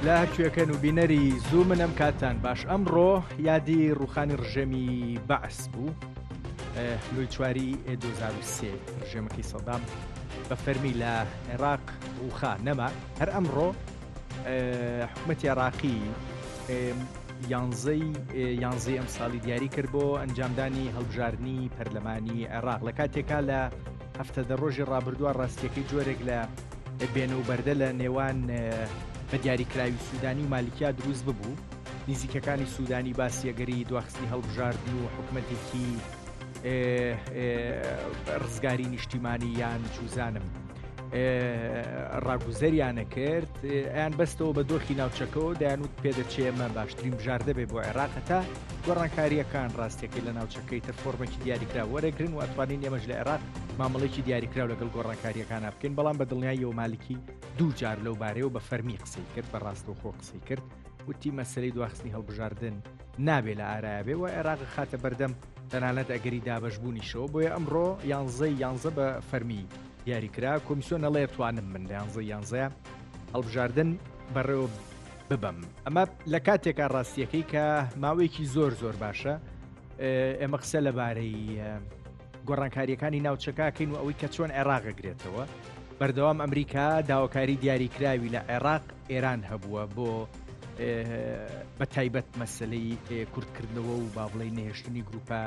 لا هەرکوێکەن و بینەری زوو منەم کاتان باش ئەمڕۆ یادی ڕوخانی ڕژێمی بەعس بوو لۆی چواری 2023 ڕژێمەکەی سەدام بە فەرمی لە عێراق ڕوخا نەما هەر ئەمڕۆ حکوومەتی عێراقی یانزەی ئەم ساڵی دیاری کرد بۆ ئەنجامدانی هەڵبژاردننی پەرلەمانی عێراق لە کاتێکا لە هەفتەدە ڕۆژی ڕابردووە ڕاستیەکەی جۆرێک لە بێنە و بەردە لە نێوان بە دیاریکراوی سوودانی و مالیکیا دروست ببوو نزیکەکانی سوودانی باسیەگەری دواخستنی هەڵبژاردن و حکوومەتێکی ڕزگاری نیشتیمانی یان جوزانم ڕاگوزەریانە کرد ئەیان بەستەوە بە دۆخی ناوچەکەەوە دەیانوت پێدەچێمە باشترین بژاردە بێ بۆ عێراق تا گۆڕانکاریەکان ڕاستیەکەی لە ناوچەکەی تر فۆرمێکی دیاریکرا وەرەگرن و ئەتوانین ئێمەش لە عێراق مامەڵێکی دیاریکراو لەگەڵ گۆڕانکاریەکانە بکەین بەڵام بە دڵنیاییەوە مالکی دوو جار لەو بارەیەوە بە فەرمی قسەی کرد بە ڕاستەوخۆ قسەی کرد وتی مەسەلەی دواخستنی هەڵبژاردن نابێت لە ئارایە بێ و عێراق خاتە بەردەم تەنانەت ئەگەری دابەشبوونیشەوە بۆیە ئەمڕۆ یانزە بە فەرمی دیاریکرا کۆمیسیۆن نەڵێ توانم من لە یانزەیە هەڵبژاردن بەڕێوە ببەم ئەمە لە کاتێکا ڕاستیەکەی کە ماوەیەکی زۆر باشە ئێمە قسە لەبارەی گۆڕانکاریەکانی ناوچەکەکەین و ئەوەی کە چۆن عێراقەگرێتەوە بەردەوام ئەمریکا داواکاری دیاریکراوی لە عێراق ئێران هەبووە بۆ بە تایبەت مەسلەی کورتکردنەوە و با بڵێ نەهێشتنی گروپە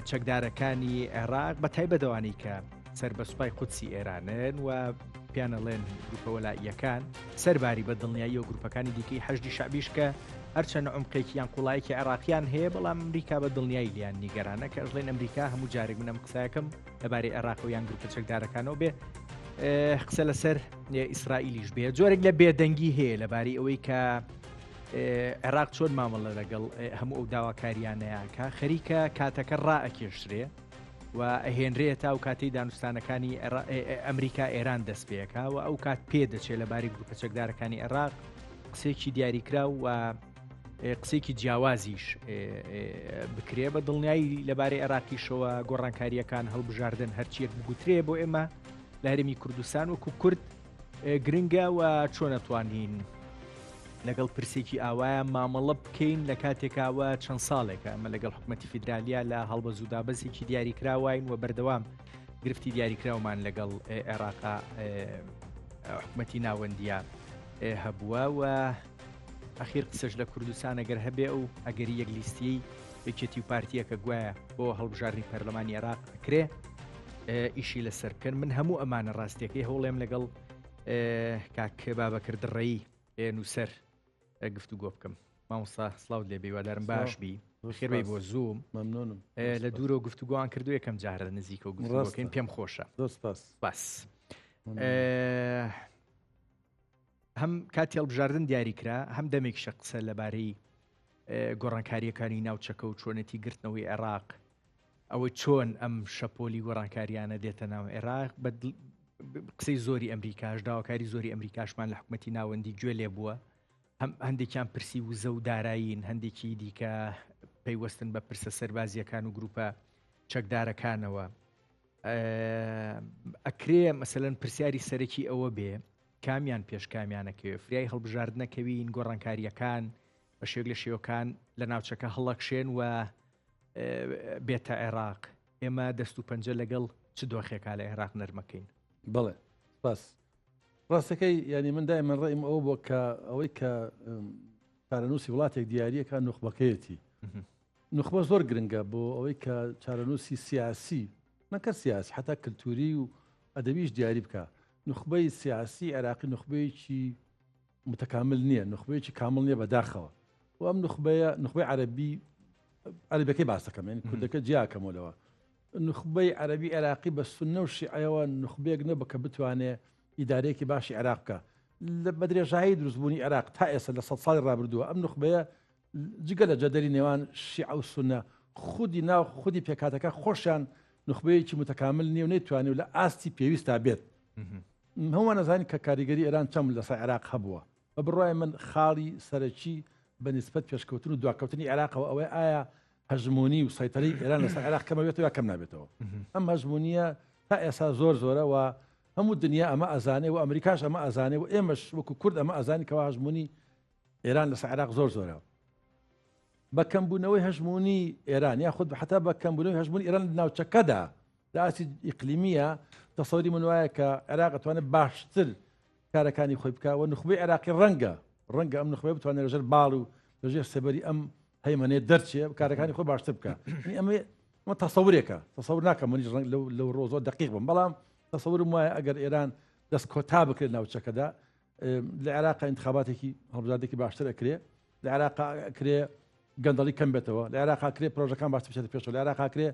چەکدارەکانی عێراق بە تایبەتەوانەی کە سەر بە سوپای قودسی ئێرانن و پیانەڵێن گروپە وەلاییەکان سەرباری بە دڵنیایی و گروپەکانی دیکەی حەشدی شعبیش کە هەرچەنە عمقێکی یان قوڵایەکی عێراقیان هەیە بەڵام ئەمریکا بە دڵنیایی لیان نیگەرانە کە ئەژڵێن ئەمریکا هەموو جارێک منەم قسایەکەم لەبارەی عێراق و یان گروپە چەکدارەکانەوە بێ قسە لەسەر ئیسرائیلیش بێ جۆرێک لە بێدەنگی هەیە لەبارەی ئەوەی کە عێراق چۆن مامەڵە لەگەڵ هەموو ئەو داواکاریانەیەکە خەریکە کاتەکە ڕائەکێشرێ و ئەهێنرێت تا و کاتەی دانوستانەکانی ئەمریکا ئێران دەست پێەکە و ئەو کات پێ دەچێت لەبارەی گروپە چەکدارەکانی عێراق قسێکی دیاریکرا و قسێکی جیاوازیش بکرێ بە دڵنیایی لەبارەی عێراقیشەوە گۆڕانکاریەکان هەڵبژاردن هەرچیەک بگوترێ بۆ ئێمە لە هەرێمی کوردستان وەکو کورد گرنگە و چۆن نەتوانین لەگەڵ پرسێکی ئاوایە مامەڵە بکەین لە کاتێکاوە چەند ساڵێکە ئەمە لەگەڵ حکوومەتی فیدرالیا لە هەڵبەزوودابەزێکی دیاریکراوین و بەردەوام گرفتی دیاریکراومان لەگەڵ عێراقا حکوومەتی ناوەندیە هەبووە و ئەخیر قسەش لە کوردستان ئەگەر هەبێ و ئەگەری یەک لیستی یەکێتی و پارتیەکە گوایە بۆ هەڵبژاردننی پەرلەمانی عێراق ئەکرێ ئیشی لەسەر بکەن من هەموو ئەمانە ڕاستیەکەی هەوڵێم لەگەڵ کاک بابەکرد ڕێی نووسەر گفتوگۆ بکەم مامۆستا سڵاو لێ بێوادارم باشبی خێربەی بۆ زووم مەمنونم لە دوورەوە گفتوگویان کردو یەکەم جارە نزیکە و گفتوگۆکەین پێم خۆشە باس هەم کاتی هەڵبژاردن دیاریکرا هەم دەمێکشە قسە لەبارەی گۆڕانکاریەکانی ناوچەکە و چۆنەتی گرتنەوەی عێراق ئەوە چۆن ئەم شەپۆلی گۆڕانکاریانە دێتە ناو عێراق قسەی زۆری ئەمریکاش داواکاری زۆری ئەمریکاشمان لە حکوومەتی ناوەندی گوێ لێ بووە هەندێکیان پرسی وزە و دارایین هەندێکی دیکە پەیوەستن بە پرسە سەربازیەکان و گروپە چەکدارەکانەوە ئەکرێ مەسەلەن پرسیاری سەرەکی ئەوە بێ کامیان پێشکامیانەکەوێ فریای هەڵبژاردنەکەوین گۆڕانکاریەکان بە شێک لە شێوەکان لە ناوچەکە هەڵەکشێن و بێتە عێراق ئێمە دەست و پەنجە لەگەڵ چ دۆخێکا لە عێراق نەرمەکەین بەڵێ باس ڕاستەکەی ینی من دایمەن ڕێم ئەوە بۆ کە ئەوەی کە چارەنووسی وڵاتێک دیارریەکە نوخبەکەیەتی نوخبە زۆر گرنگە بۆ ئەوەی کە چارەنووسی سیاسی نەکە سیاسی حتا کللتوری و ئەدەبیش دیاری بکە نوخبەی سیاسی عێراقی نوخبەیەکی متکامل نییە نوخبەیەکی کامل نییە بەداخەوە و ئەم نوخبەی عەربیەکەی باس دەکەم ینی کوردەکە جیاکەمەوە نوخبەی عەربی عێراقی بە سونە و شیعەوە نوخبەیەک نەبە کە بتوانێت ئیدارەیەکی باشی عێراق بکە بە درێژایی دروستبوونی عێراق تا ئێستا لە 100 ساڵی ڕابردووە ئەم نوخبەیە جگە لە جەدەری نێوان شیعە و سونە خودی پێکاتەکە خۆشیان نوخبەیەکی متکامل نییە و نەیتوانێت و لە ئاستی پێویستە بێت هەمووان نەزانین کە کاریگەری ئێران چەند لەسەر عێراق هەبووە بە بڕای من خاڵی سەرەکی بە نسبەت پێشکەوتن و دواکەوتنی عێراقەوە ئەوەی ئایا هەژمونی و سەیطرەی ئێران لەسەر عێراق کەمەوێتەوە یا کەم نابێتەوە ئەم هەژمونیە تا ئێستا زۆرە و هەموو دنیا ئەمە ئەزانێ و ئەمریکاش ئەمە ئەزانێ و ئێمەش وەکو کورد ئەمە ئەزانی کەوا هەژمونی ئێران لەسەر عێراق زۆر زۆرە بە کەمبوونەوەی هەژمونی ئێران یاخود حتا بە کەمبوونەوەی هەژمونی ئێران لە ناوچەکەدا لە ئاسی ئیقلیمیە تەسەوری من وایە کە عێراق ئەتوانێت باشتر کارەکانی خۆی بکە و نخبەی عێراقی ڕەنگە ئەم نخبەی بتوانێت لەژێر باڵ و لەژێر سێبەری ئەم هەیمەنێت دەرچێ کارەکانی خۆی باشتر بکە ئەمە تەسەورێکە تەسەور ناکەم منیش لەو ڕۆزۆ دقیق بم بەڵام تەسەورم وایە ئەگەر ئێران دەست کۆتا بکرێت ناوچەکەدا لە عێراق انتخاباتێکی هەڵبژاردێکی باشتر ئەکرێ لە عێراق ئەکرێ گەندەڵی کەم بێتەوە لە عێراق ئەکرێ پرۆژەکان باشتر بچێتە پێشەوە لە عێراق ئەکرێ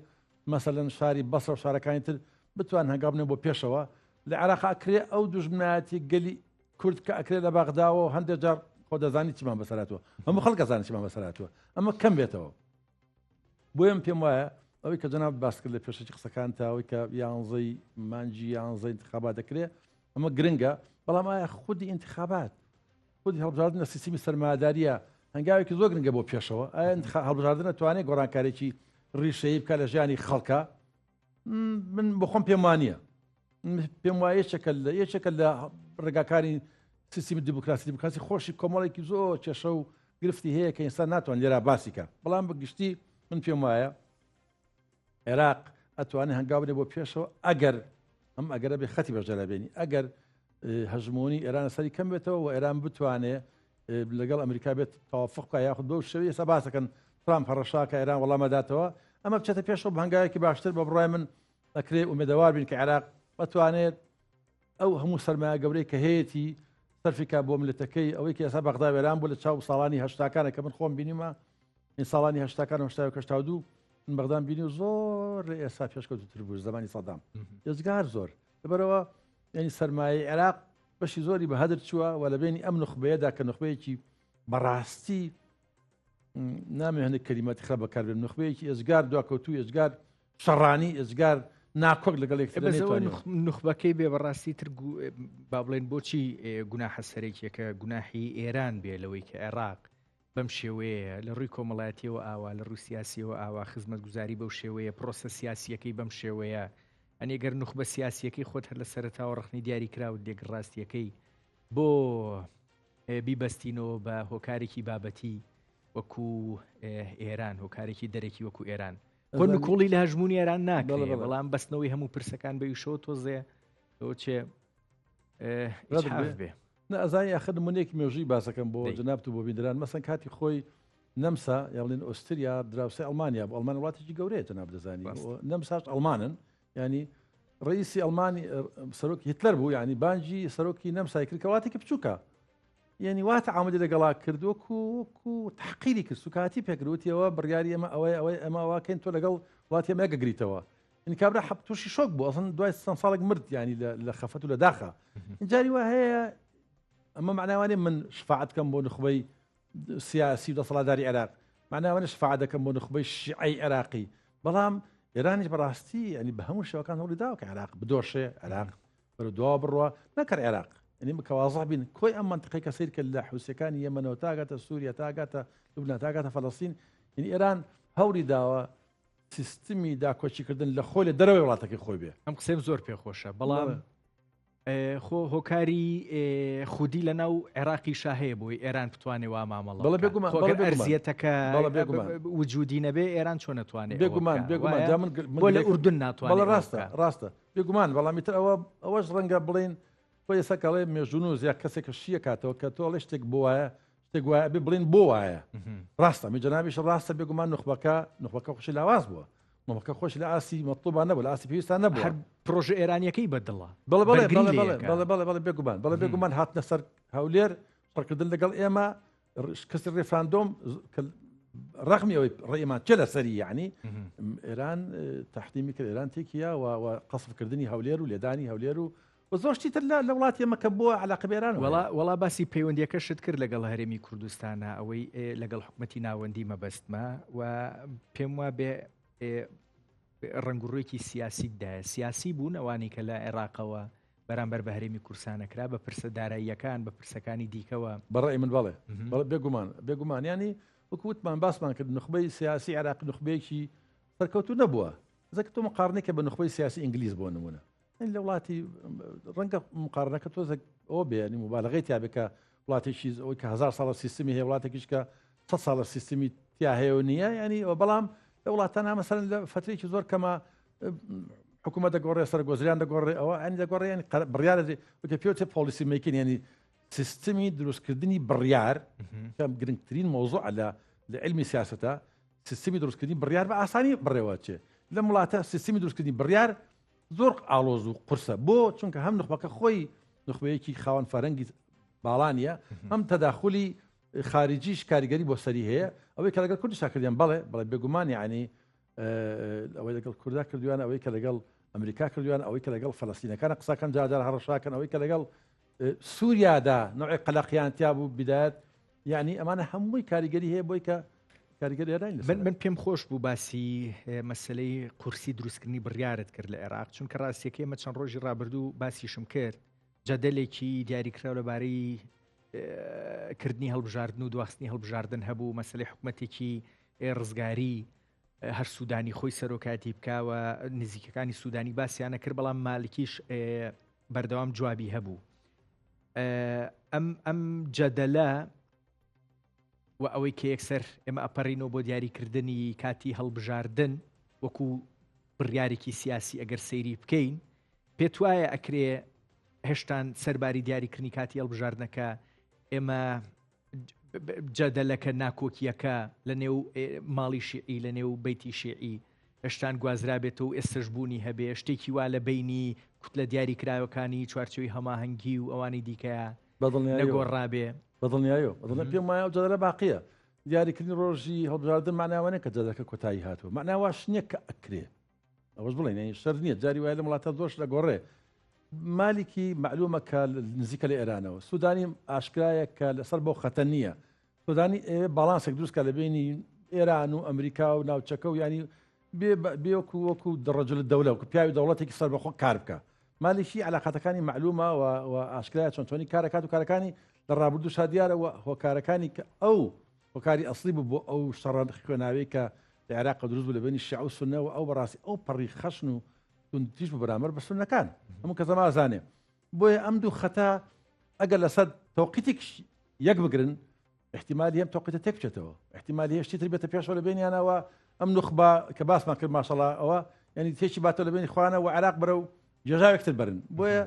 مەسەلەن شاری بەسڕە و شارەکانی تر بتوان هەنگاو بنێن بۆ پێشەوە لە عێراق ئەکرێ ئەو دوژمنایەتی گەلی کورد کە ئەکرێ لە باغداوە و هەندێک جار خۆ دەزانی چیمان بەسەراتوە هەموو خەڵک دەزانن چیمان بەسەراتوە ئەمە کەم بێتەوە بۆیە پێم وایە ئەوەی کە جەناب باس کرد لە پێشەکی قسەکان تاوەی کە یانزەی مانجی یانزەی انتخابات دەکرێت ئەمە گرنگە بەڵام ئایا خودی انتخابات خودی هەڵبژاردنە سیستمی سەرمایه‌داریە هەنگاوێکی زۆر گرنگە بۆ پێشەوە ئایا هەڵبژاردن دەتوانێت گۆڕانکارێکی ڕیشەیی بکە لە ژیانی خەڵکە من بۆ خۆم پێم وانییە پێم وایە یەکێکە لە ڕێگاکانی سیستمی دیموکراسی خۆشی کۆمەڵێکی زۆر کێشە و گرفتی هەیە کە ئینسان ناتوان لێرە باسیکە بەڵام بەگشتی من پێم وایە عێراق ئەتوانێت هەنگاو بێ بۆ پێشەوە ئەگەر ئەم ئەگەرە بێ خەتی بەژەرەبێنی ئەگەر هەژمۆنی ئێران سەری کەم بێتەوە و ئێران بتوانێت لەگەڵ ئەمریکا بێت تەوافق بکە یاخود بەو شێوەیە ئێستا باسەکەن ترامپ هەڕەشاکە ئێران وەڵامەداتەوە ئەمە بچێتە پێشەوە بە هەنگاوێکی باشتر بە بڕای من ئەکرێ ئومێدەوار بین کە عێراق بتوانێت ئەو هەموو سەرمایە گەورەی کە هەیەی سەرفیکا بۆ ملەتەکەی ئەوەی کە ئێستا بەغدا وێران بوو لە چاو ساڵانی هەشتاکانە کە من خۆم بینیمە این ساڵانی هەشتاکان و هەشتا و من بەغدان بینی و زۆر ئێستا پێشکەوتوتر بوو زمانی سەدام ێزگار زۆر لەبەرەوە یعنی سەرمایەی عێراق بەشی زۆری بە هەدر چووە و لە بینی ئەم نخبەیەدا کە نخبەیەکی بەڕاستی نامێ هەندێک کەلیماتی خراپ بەکاربێن نخبەیەکی ئێزگار دواکەوتوو ئێزگار شەڕانی ئێزگار ناکۆک لەگەڵ نخبەکەی بێ بەڕاستی تر با بڵێن بۆچی گوناحە سەرێکیەکە گوناحی ئێران بێ لەوەی کە عێراق بەم شێوەیە لە ڕووی کۆمەڵایەتیەوە ئاوا لە ڕووی سیاسیەوە ئاوا خزمەت گوزاری بەو شێوەیە پرۆسە سیاسیەکەی بەم شێوەیە ئەنێگەر نخبە سیاسیەکەی خۆت هەر لە سەرەتاوە ڕخنی دیاری کراوە دێک ڕاستیەکەی بۆ بیبەستینەوە بە هۆکارێکی بابەتی وەکو ئێران هۆکارێکی دەرەکی وەکو ئێران خۆن کوڵی لە هەژمونی ئێران ناکرێت بەڵام بەستنەوەی هەموو پرسەکان بەیشەوە تۆزێ ئەوە چێ بێ ئەزای ئاخر نمونەیەکی مێژووی باسەکەم بۆ جەناب و بۆ بیندران مەسەن کاتی خۆی نەمسا یاڵێن ئۆستریا دراوسێ ئەڵمانیا بۆ ئەڵمان وڵاتێکی گەورەیە جەناب دەزانی نەمساش ئەڵمانن ینی ڕئیسی ئەڵمانی سەرۆکی هیتلەر بوو ینی بانجی سەرۆکی نەمسای کرد کە وڵاتێکی بچووکە یعنی واتە عامدی لەگەڵا کردووەکو تحقیری کرد سوکاتی پێکردوتیەوە بڕیاری ئەمە ئەوەی ئەمە واکەین تۆ لەگەڵ وڵاتی ئەمە گەگریتەوە این کابرا حەب تووشی شۆک بوو ئەسن دوای چەند ساڵێک مرد ینی لە خەفەت و لە داخە اینجاری وا هەیە ئەمە معناوانێ من شفاعت کەم بۆ نخبەی سیاسی و دەسەڵاتداری عێراق معناوانە شفاعت دەکەم بۆ نخبەی شیعەی عێراقی بەڵام ئێرانیش بەڕاستی ینی بە هەموو شێوەکان هەوڵی داوە کە عێراق بدۆشێ عێراق بەردەوا بڕوە نەکەر عێراق ینی بکەوازە بین کۆی ئەم منطقەی کە سیر کە لە حوسەکانی یەمەنەوە تاگاتە سووریا تاگاتە لوبنان تاگاتە فەڵەستین ینی ئێران هەوڵی داوە سیستمی داکۆچیکردن لە خۆی لە دەرەوەی وڵاتەکەی خۆی بێ ئەم قسەم زۆر پێخۆشە بەڵام خۆ هۆکاری خودی لە ناو عێراقی شاهەیە بۆی ئێران بتوانێت وا مامەڵە ئەرزیەتەکە وجودی نەبێ ئێران چۆن ناتوانێت بێگومان بۆ لە ئوردن ناتوانێت ڕاستە بێگومان بەڵامیتر ئەوەش ڕەنگە بڵێن تۆ ئێساکەڵێ مێژون و زیاد کەسێکە شیە کاتەوە کە تۆ لە شتێک بۆ وایە شتێک وایە بێ بڵێن بۆ وایە ڕاستە میجەنابیش ڕاستە بێگومان نخبەکە خۆشی لاواز بووە مەمەکە خۆش لە ئاسی مەطلوبان نەبوو لە ئاسی پێویستان نەبوو هەر پرۆژە ئێرانیەکەی بەدڵە بەڵێ بێگومان هاتنە سەر هەولێر سەرکردن لەگەڵ ئێمە کەسی ڕێفراندۆم ڕەخمی ئەوەی ڕێمان چێ لە سەری یعنی ئێران تەحتیمی کرد ئێران تێکیە و قەسفکردنی هەولێر و لێدانی هەولێر و زۆشتی تر لە وڵاتی ئەمەکە بووە علاقە بێران وەڵا باسی پەیوەندیەکە شت کرد لەگەڵ هەرێمی کوردستانە ئەوەی لەگەڵ حکومەتی ناوەندی مەبەستمە و پێم وە بێ ڕنگڕوویەکی سیاسیدایە سیاسی بوون ئەوانی کە لە عێراقەوە بەرامبەر بە هەرێمی کورسانەکرا بە پرسە داراییەکان بە پرسەکانی دیکەوە بەڕێی من بەڵێ بێگومان ینی وەکووتمان باسمان کرد نخبەی سیاسی عێراق نخبەیەکی سەرکەوتو نەبووە زەکە تۆ مقارنێکە بە نخبەی سیاسی ئینگلیز بۆ نمونە لە وڵاتی ڕەنگە مقارنەکە تۆزێک ئەوە بێ ینی مبالغەی تا بکە وڵاتێکی ئەوەی کە 1000 ساڵە سیستمی هەیە وڵاتێکیش کە 100 ساڵە سیستمی تیا هەیە نییە ینی بەڵام لە وڵاتانە مەسەرەن لە فترێکی زۆر کەمە حکوومەت دەگۆڕێ سەرگۆزریان دەگۆڕێ ئەوە ئەنی دەگۆڕێ ینی بڕیارە وتە پێوتێ پۆلیسی میکین ینی سیستمی دروستکردنی بڕیار کە گرنگترین مۆزوع لە علمی سیاسەتە سیستمی دروستکردنی بڕیار بە ئاسانی بڕێوە چێ لە وڵاتە سیستمی دروستکردنی بڕیار زۆر ئالۆز و قورسە بۆ چونکە هەم نخبەکە خۆی نخبەیەکی خاوەن فەرەنگی باڵانیە هەم تەداخلی خارجیش کاریگەری بۆ سەری هەیە ئەوەی کە لەگەڵ کوردی کردیان بەڵێ بێگومان یعنی ئەوەی لەگەڵ کووردا کردویان ئەوەی کە لەگەڵ ئەمریکا کردویان ئەوەی کە لەگەڵ فەلەستینەکان قساکەن جادار هەڕەشاکەن ئەوەی کە لەگەڵ سووریادا نوعی قەلەقییانتیا بوو بدایەت یعنی ئەمانە هەمووی کاریگەری هەیە بۆی کە کاریگەری من پێم خۆش بوو باسی مەسلەی قورسی دروستکردنی بڕیارت کرد لە عێراق چونکە ڕاستیەکەی مە چەند ڕۆژی ڕابردوو باسیشم کرد جەدەلێکی دیاریکراوە لەبارەی کردنی هەڵبژاردن و دواستنی هەڵبژاردن هەبوو مەسلەی حکوومەتێکی ڕزگاری هەر سوودانی خۆی سەرۆکاتی بکاوە نزیکەکانی سوودانی باسییانە کرد بەڵام مالکیش بەردەوام جوابی هەبوو ئەم جەدەلە و ئەوەی کە یەکسەر ئێمە ئەپەڕینەوە بۆ دیاریکردنی کاتی هەڵبژاردن وەکو بڕیارێکی سیاسی ئەگەر سەیری بکەین پێت وایە ئەکرێ هێشتان سەرباری دیاریکردنی کاتی هەڵبژاردنەکە ئێمە جەدەلەکە ناکۆکیەکە لە نێو ماڵی شیعی لە نێو بەیتی شیعی هێشتان گوازرابێتەوە و ئێستەشبوونی هەبێ شتێکی وا لە بینی کوتلە دیاریکراوەکانی چوارچەوەی هەماهەنگی و ئەوانی دیکەیە نەگۆڕابێ بەدڵنیایە بەدڵ پێم وایە و جەدەلە باقیە دیاریکردنی ڕۆژی هەڵبژاردن معناوانە کە جەدەلەکە کۆتایی هاتووە معناواش نییە کە ئەکرێ ئەوەش بڵێن شەر نییە جاری وایە لە وڵاتە زۆرش لەگۆڕێ مالێکی معلومە کە نزیکە لە ئێرانەوە سوودانی ئاشکرایە کە لەسەر بۆ خەتە نییە سوودانی باڵانسێک دروستکە لە بینی ئێران و ئەمریکا و ناوچەکە و ینی بێوەکو وەکو دڕەجل دەولە و پیاوی دەوڵەتێکی سەر بەخۆ کار بکە مالیشی علاقاتەکانی معلومە و ئاشکرایە چۆنی کارەکات و کارەکانی لە ڕابردوو شادیارەوە هۆکارەکانی کە ئەو هۆکاری ئەسلی بوو بۆ ئەو شەڕەن خوێناوی کە لە عێراق دروست بوو لە بینی شیع و سونە و ئەو بەڕاستی ئەو پەڕی خەشن و تیش بەرامبەر بە سونەکان هەموو کەس ئازانێ بۆیە ئەم دوو خەتا ئەگەر لەسەر تەوقیتێک یەک بگرن احتیمالی هەم تەوقیتە تێک بچێتەوە احتیمالی هێشتی تر بێتە پێشەوە لە بینیانەوە ئەم نوخبە کە باسمان کرد ماشەڵڵا ئەوە ینی تێکی باتەوە لە بینی خوانە و عێراق بەرە و جێژاوێکتر بەرن بۆیە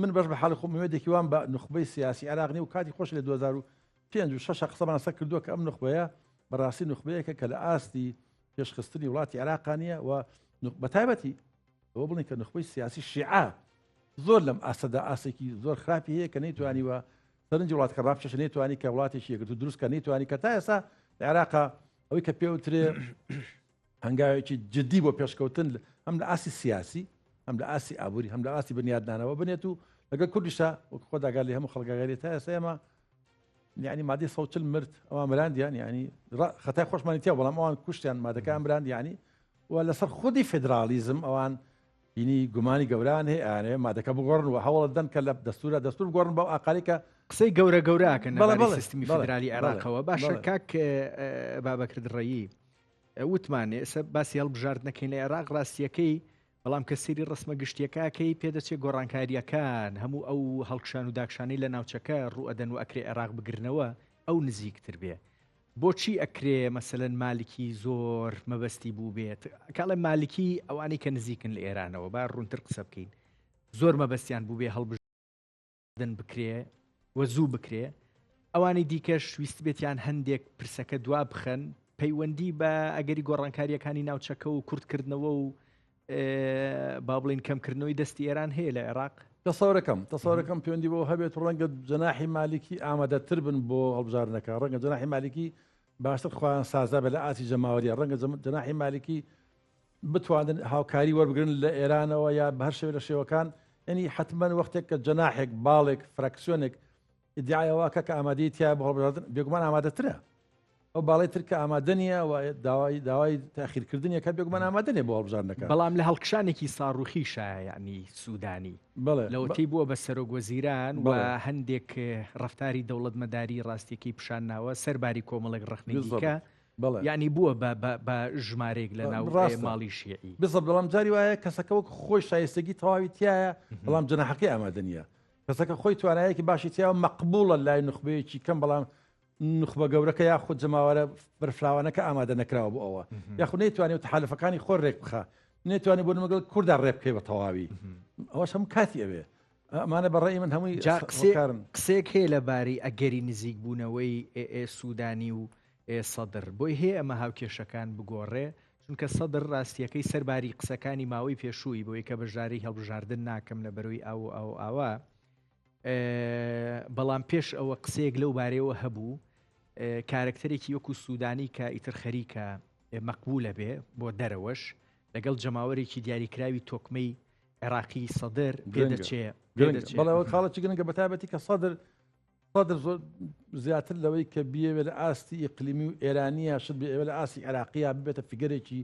من بەش بە حاڵی خۆم هێدێکی وان بە نخبەی سیاسی عێراقنی و کاتی خۆش لە 2005 قسەمان سەر کردووە کە ئەم نخبەیە بەڕاستی نخبەیەکە کە لە ئاستی پێشخستنی وڵاتی عێراقانیە و بەتایبەتی ئەوە بڵین کە نخبەی سیاسی شیعە زۆر لەم ئاسەدا ئاسێکی زۆر خراپی هەیە کە نەیتوانیوە سەرنجی وڵاتەکە ڕابچێش نەیتوانی کە وڵاتێکی یەکگرتو دروست کە نەیتوانی کە تا ئێستا لە عێراقا ئەوەی کە پێوترێ هەنگاوێکی جدی بۆ پێشکەوتن هەم لە ئاسی سیاسی هەم لە ئاسی ئابووری هەم لە ئاسی بنیادنانەوە بنێت و لەگەڵ کوردیشە وەکو خۆداگار لێ هەموو خەڵکاگەری تا ئێستا ئێمە یعنی مادەی 140 مرد ئەوان مراندیان یعنی خەتای خۆشمانی تیا بەڵام ئەوان کوشتیان مادەکان براند یعنی و لەسەر خودی فدرالیزم ئەوان بینی گومانی گەوران هەیە ئەوانێ مادەکە بگۆڕن و هەوڵ دەن کە لە دەستور بگۆڕن بەو ئاقالیکە قسەی گەورە گەوراکەن لەبارەی سیستمی فدرالی عێراقەوە باشە کاک بابەکر ڕەیی وتمانێ باسی هەڵبژاردنەکەین لە عێراق ڕاستیەکەی بەڵام کە سەیری ڕسمە گشتیەکەکەی پێدەچێت گۆڕانکاریەکان هەموو ئەو هەڵکشان و داکشانەی لە ناوچەکە ڕوئەدەن و ئەکرێ عێراق بگرنەوە ئەو نزیکتر بێ بۆچی ئەکرێ مەسەلەن مالکی زۆر مەبەستی بوو بێت کاڵێ مالکی ئەوانەی کە نزیکن لە ئێرانەوە با ڕوونتر قسە بکەین زۆر مەبەستیان بوو بێ هەڵبژاردن بکرێ وە زوو بکرێ ئەوانی دیکەش ویست بێتیان هەندێک پرسەکە دوا بخەن پەیوەندی بە ئەگەری گۆڕانکاریەکانی ناوچەکە و کورتکردنەوە و با بڵین کەمکردنەوەی دەستی ئێران هەیە لە عێراق تەسەورەکەم پەیوەندی بۆ هەبێت ڕەنگە جەناحی مالکی ئامادەتر بن بۆ هەڵبژاردنەکە ڕەنگە جەناحی مالکی باشتر خۆیان سازا بە لە ئاسی جەماوەریە ڕەنگە جەناحی مالکی بتوانن هاوکاری وەربگرن لە ئێرانەوە یا بە هەر شێوە لە شێوەکان ینی حتمما وەختێک کە جەناحێک باڵێک فراکسیۆنێک ئیدعایەوەکە کە ئامادەی تیا بە هەڵبژاردن بێگومان ئامادەترە ئەو باڵی ترکە ئامادەنیە و داوای تاخیرکردنیەکە بێگومان ئامادەنێ بۆ هەڵبژاردنەکە بەڵام لە هەڵکشانێکی ساڕوخیشە یعنی سوودانی لەوەتی بووە بە سەرۆگوەزیران و هەندێک ڕفتاری دەوڵەتمەداری ڕاستیەکەی پیشانناوە سەرباری کۆمەڵێک ڕخنەیەکە یعنی بووە بە ژمارێک لە ناو ماڵی شیعی بزە بەڵام جاری وایە کەسەکە وەک خۆی شایستگی تەواوی تایە بەڵام جەناحەکەی ئامادە نییە کەسەکە خۆی توانایەکی باشی تیا و مەقبوڵە لای نخبەیەکی کەم بەڵام نخبە گەورەکە یاخود جەماوەرە بەرفراوانەکە ئامادە نەکراوە بۆ ئەوە یاخود نەیتوانێت تحالفەکانی خۆی ڕێک بخە نێتوانێت بۆ نمەگەڵ کووردا ڕێ بکەی بە تەواوی ئەوەش هەموو کاتی ئەوێ ئەمانە بەڕێی من هەمووی قسێک هەیە لەباری ئەگەری نزیک بوونەوەی سوودانی و سەدر بۆی هەیە ئەمە هاوکێشەکان بگۆڕێ چونکە سەدر ڕاستیەکەی سەرباری قسەکانی ماوەی پێشووی بۆی کە بەژاری هەڵبژاردن ناکەم لە بەروی ئاوا بەڵام پێش ئەوە قسەیەک لەو بارەوە هەبوو کارکتەرێکی وەکو سوودانی کە ئیتر خەریکە مەقبولە بێ بۆ دەرەوەش لەگەڵ جەماوەرێکی دیاریکراوی تۆکمەی عێراقی سەدر پێدەچێ بەڵەوە خاڵەتی گرنگە بەتابەتی کە سەدر زۆر زیاتر لەوەی کە بیەوێ لە ئاستی ئیقلیمی و ئێرانیە شت بێ لە ئاسی عێراقیە ببێتە فیگەرێکی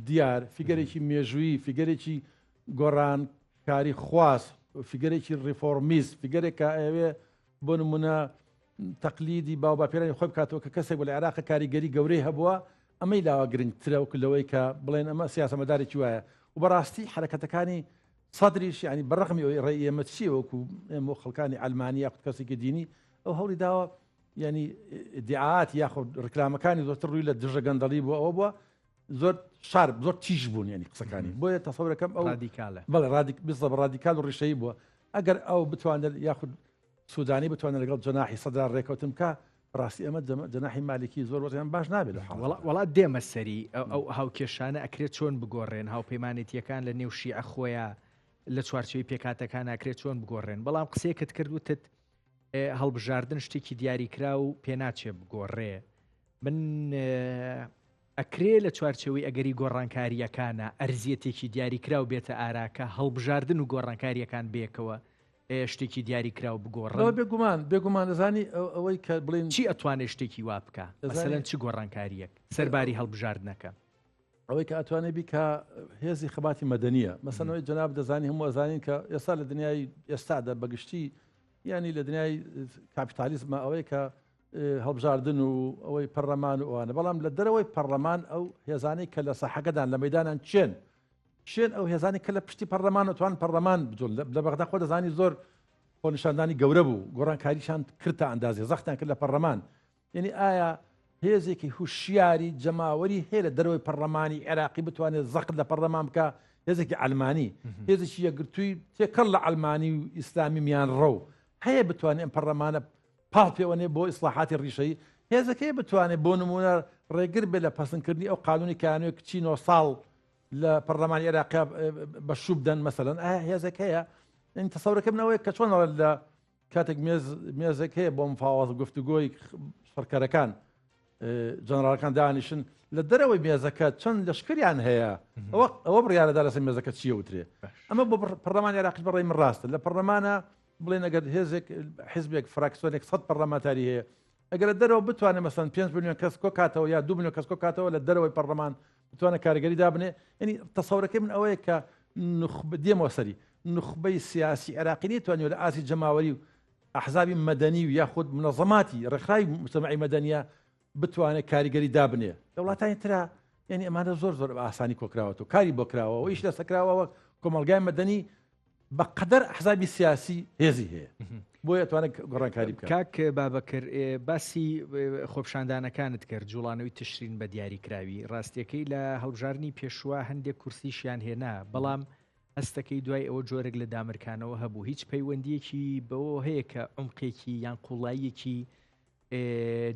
دیار فیگەرێکی مێژووی فیگەرێکی گۆڕانکاری خواست فیگەرێکی ڕیفۆرمیز فیگەرێکە ئەوێ بۆ نمونە تەقلیدی باو باپێرانی خۆی بکاتەوە کە کەسێک بۆ لە عێراق کاریگەری گەورەی هەبووە ئەمەی لاوە گرنگترە وەکو لەوەی کە بڵێن ئەمە سیاسەمەدارێکی وایە و بەڕاستی حرەکەتەکانی سەدریش ینی بەڕەخمی ئەوی ڕێی ئێمە چیە وەکو ئێمە خەڵکانی ئەلمانی یاخود کەسێکی دینی ئەو هەوڵی داوە ینی دیعات یاخود ڕکلامەکانی زۆرتر ڕووی لە دژە گەندەڵی بووە ئەوە بووە زۆر شارب زۆر تیژ بوون ینی قسەکانی بۆیە تەسەورەکەم ئەو رادیکالە بەڵێ بزە بە رادیکال و ڕیشەیی بووە ئەگەر ئەو بتوانێت یاخود سوودانی بتوانێت لەگەڵ جەناحی سەدرا ڕێکەوتم کە ڕاستی ئەمە جەناحی مالکی زۆر وەزیان باش نابێت وڵات دێمە سەری ئەو هاوکێشانە ئەکرێت چۆن بگۆڕێن هاوپەیمانێتیەکان لە نێو شیعە خۆیە لە چوارچەوەی پێکاتەکان ئاکرێت چۆن بگۆڕێن بەڵام قسەیەکت کردوتت هەڵبژاردن شتێکی دیاریکرا و پێناچێ بگۆڕێ من ئەکرێ لە چوارچەوەی ئەگەری گۆڕانکاریەکانە ئەرزیەتێکی دیاریکرا و بێتە ئاراکە هەڵبژاردن و گۆڕانکاریەکان بێکەوە شتێکی دیاریکرا و بگۆڕن بێگومان دەزانی ئەوەی کە بڵین چی ئەتوانێت شتێکی وا بکە مەسەلەن چی گۆڕانکاریەک سەرباری هەڵبژاردنەکە ئەوەی کە ئەتوانێت بیکە هێزی خەباتی مەدەنیە مەسەنەوەی جەناب دەزانی هەموو ئەزانین کە ئێستا لە دنیای ئێستادا بەگشتی ینی لە دنیای کاپیتالیزمە ئەوەی کە هەڵبژاردن و ئەوەی پەرلەمان و ئەوانە بەڵام لە دەرەوەی پەرلەمان ئەو هێزانەی کە لە ساحەکەدان لە مەدانان چێن ئەو هێزانی کە لە پشتی پەرلەمان توان پەرلەمان بجۆن لە بەغدا خۆ دەزانی زۆر خۆ نیشاندانی گەورە بوو گۆڕانکاریشان کردە ئەندازێ زەختیان کرد لە پەرلەمان یعنی ئایا هێزێکی هوشیاری جەماوەری هەیە لە دەرەوەی پەرلەمانی عێراقی بتوانێت زەقت لە پەرلەمان بکە هێزێکی ئەلمانی هێزێکی یەکگرتووی تێکەڵ لە ئەلمانی و ئیسلامی میان ڕەو هەیە بتوانێت ئەم پەرلەمانە پاڵ پێوەنێ بۆ ئیسلاحاتی ڕیشەیی هێزەکەی بتوانێت بۆ نمونە ڕێگر بێ لە پەسەندکردنی ئەو قانونی کانوێک چینۆ ساڵ لە پەرلەمانی عێراقیا بە شوو بدەن مەسەلەن هێزێک هەیە ئین تەسەورەکەمنەوەی کە چۆن لە کاتێک مێزێک هەیە بۆ مفاوەز گفتوگۆی سەرکەرەکان جەنەڕاڵەکان دانیشن لە دەرەوەی مێزەکە چەند لەشکریان هەیە ئەوە بڕیارەدا لەسەر مێزەکە چیە وترێ ئەمە بۆ پەرلەمانی عێراقی بەڕێی من ڕاستە لە پەرلەمانە بڵێن ئەگەر هێزێک حیزبێک فراکسیۆنێک 100 پەرلەمانتاری هەیە ئەگەر لە دەرەوە بتوانێت مەسەن 5 میلیۆن کەس کۆکاتەوە یا 2 میلیۆن کەس کۆکاتەوە لە دەرەوەی پەرلەمان بتوانێت کاریگەری دابنێ ینی تەسەورەکەی من ئەوەیە کە دێمەوە سەری نخبەی سیاسی عێراقی نێتوانێت لە ئاسی جەماوەری و ئەحزابی مەدەنی و یاخود منەظەماتی ڕێکخراوی مجتەمەعی مەدەنیە بتوانێت کاریگەری دابنێ لە وڵاتانی ترا یعنی ئەمانە زۆر ئاسانی کۆکراوەوە کاری بۆ کراوەوە ئیش لە سەکراوەوە کۆمەلگای مەدەنی بەقەدەر ئەحزابی سیاسی هێزی هەیە بۆیە توانێت گۆڕانکاری بکات کاک بابەکر باسی خۆپشاندانەکانت کرد جوڵانەوەی تشرین بە دیاریکراوی ڕاستیەکەی لە هەڵبژارنی پێشوە هەندێک کورسیشیان هێنا بەڵام هەستەکەی دوای ئەوە جۆرێک لە دامرکانەوە هەبوو هیچ پەیوەندیەکی بەوە هەیە کە عمقێکی یان قوڵاییەکی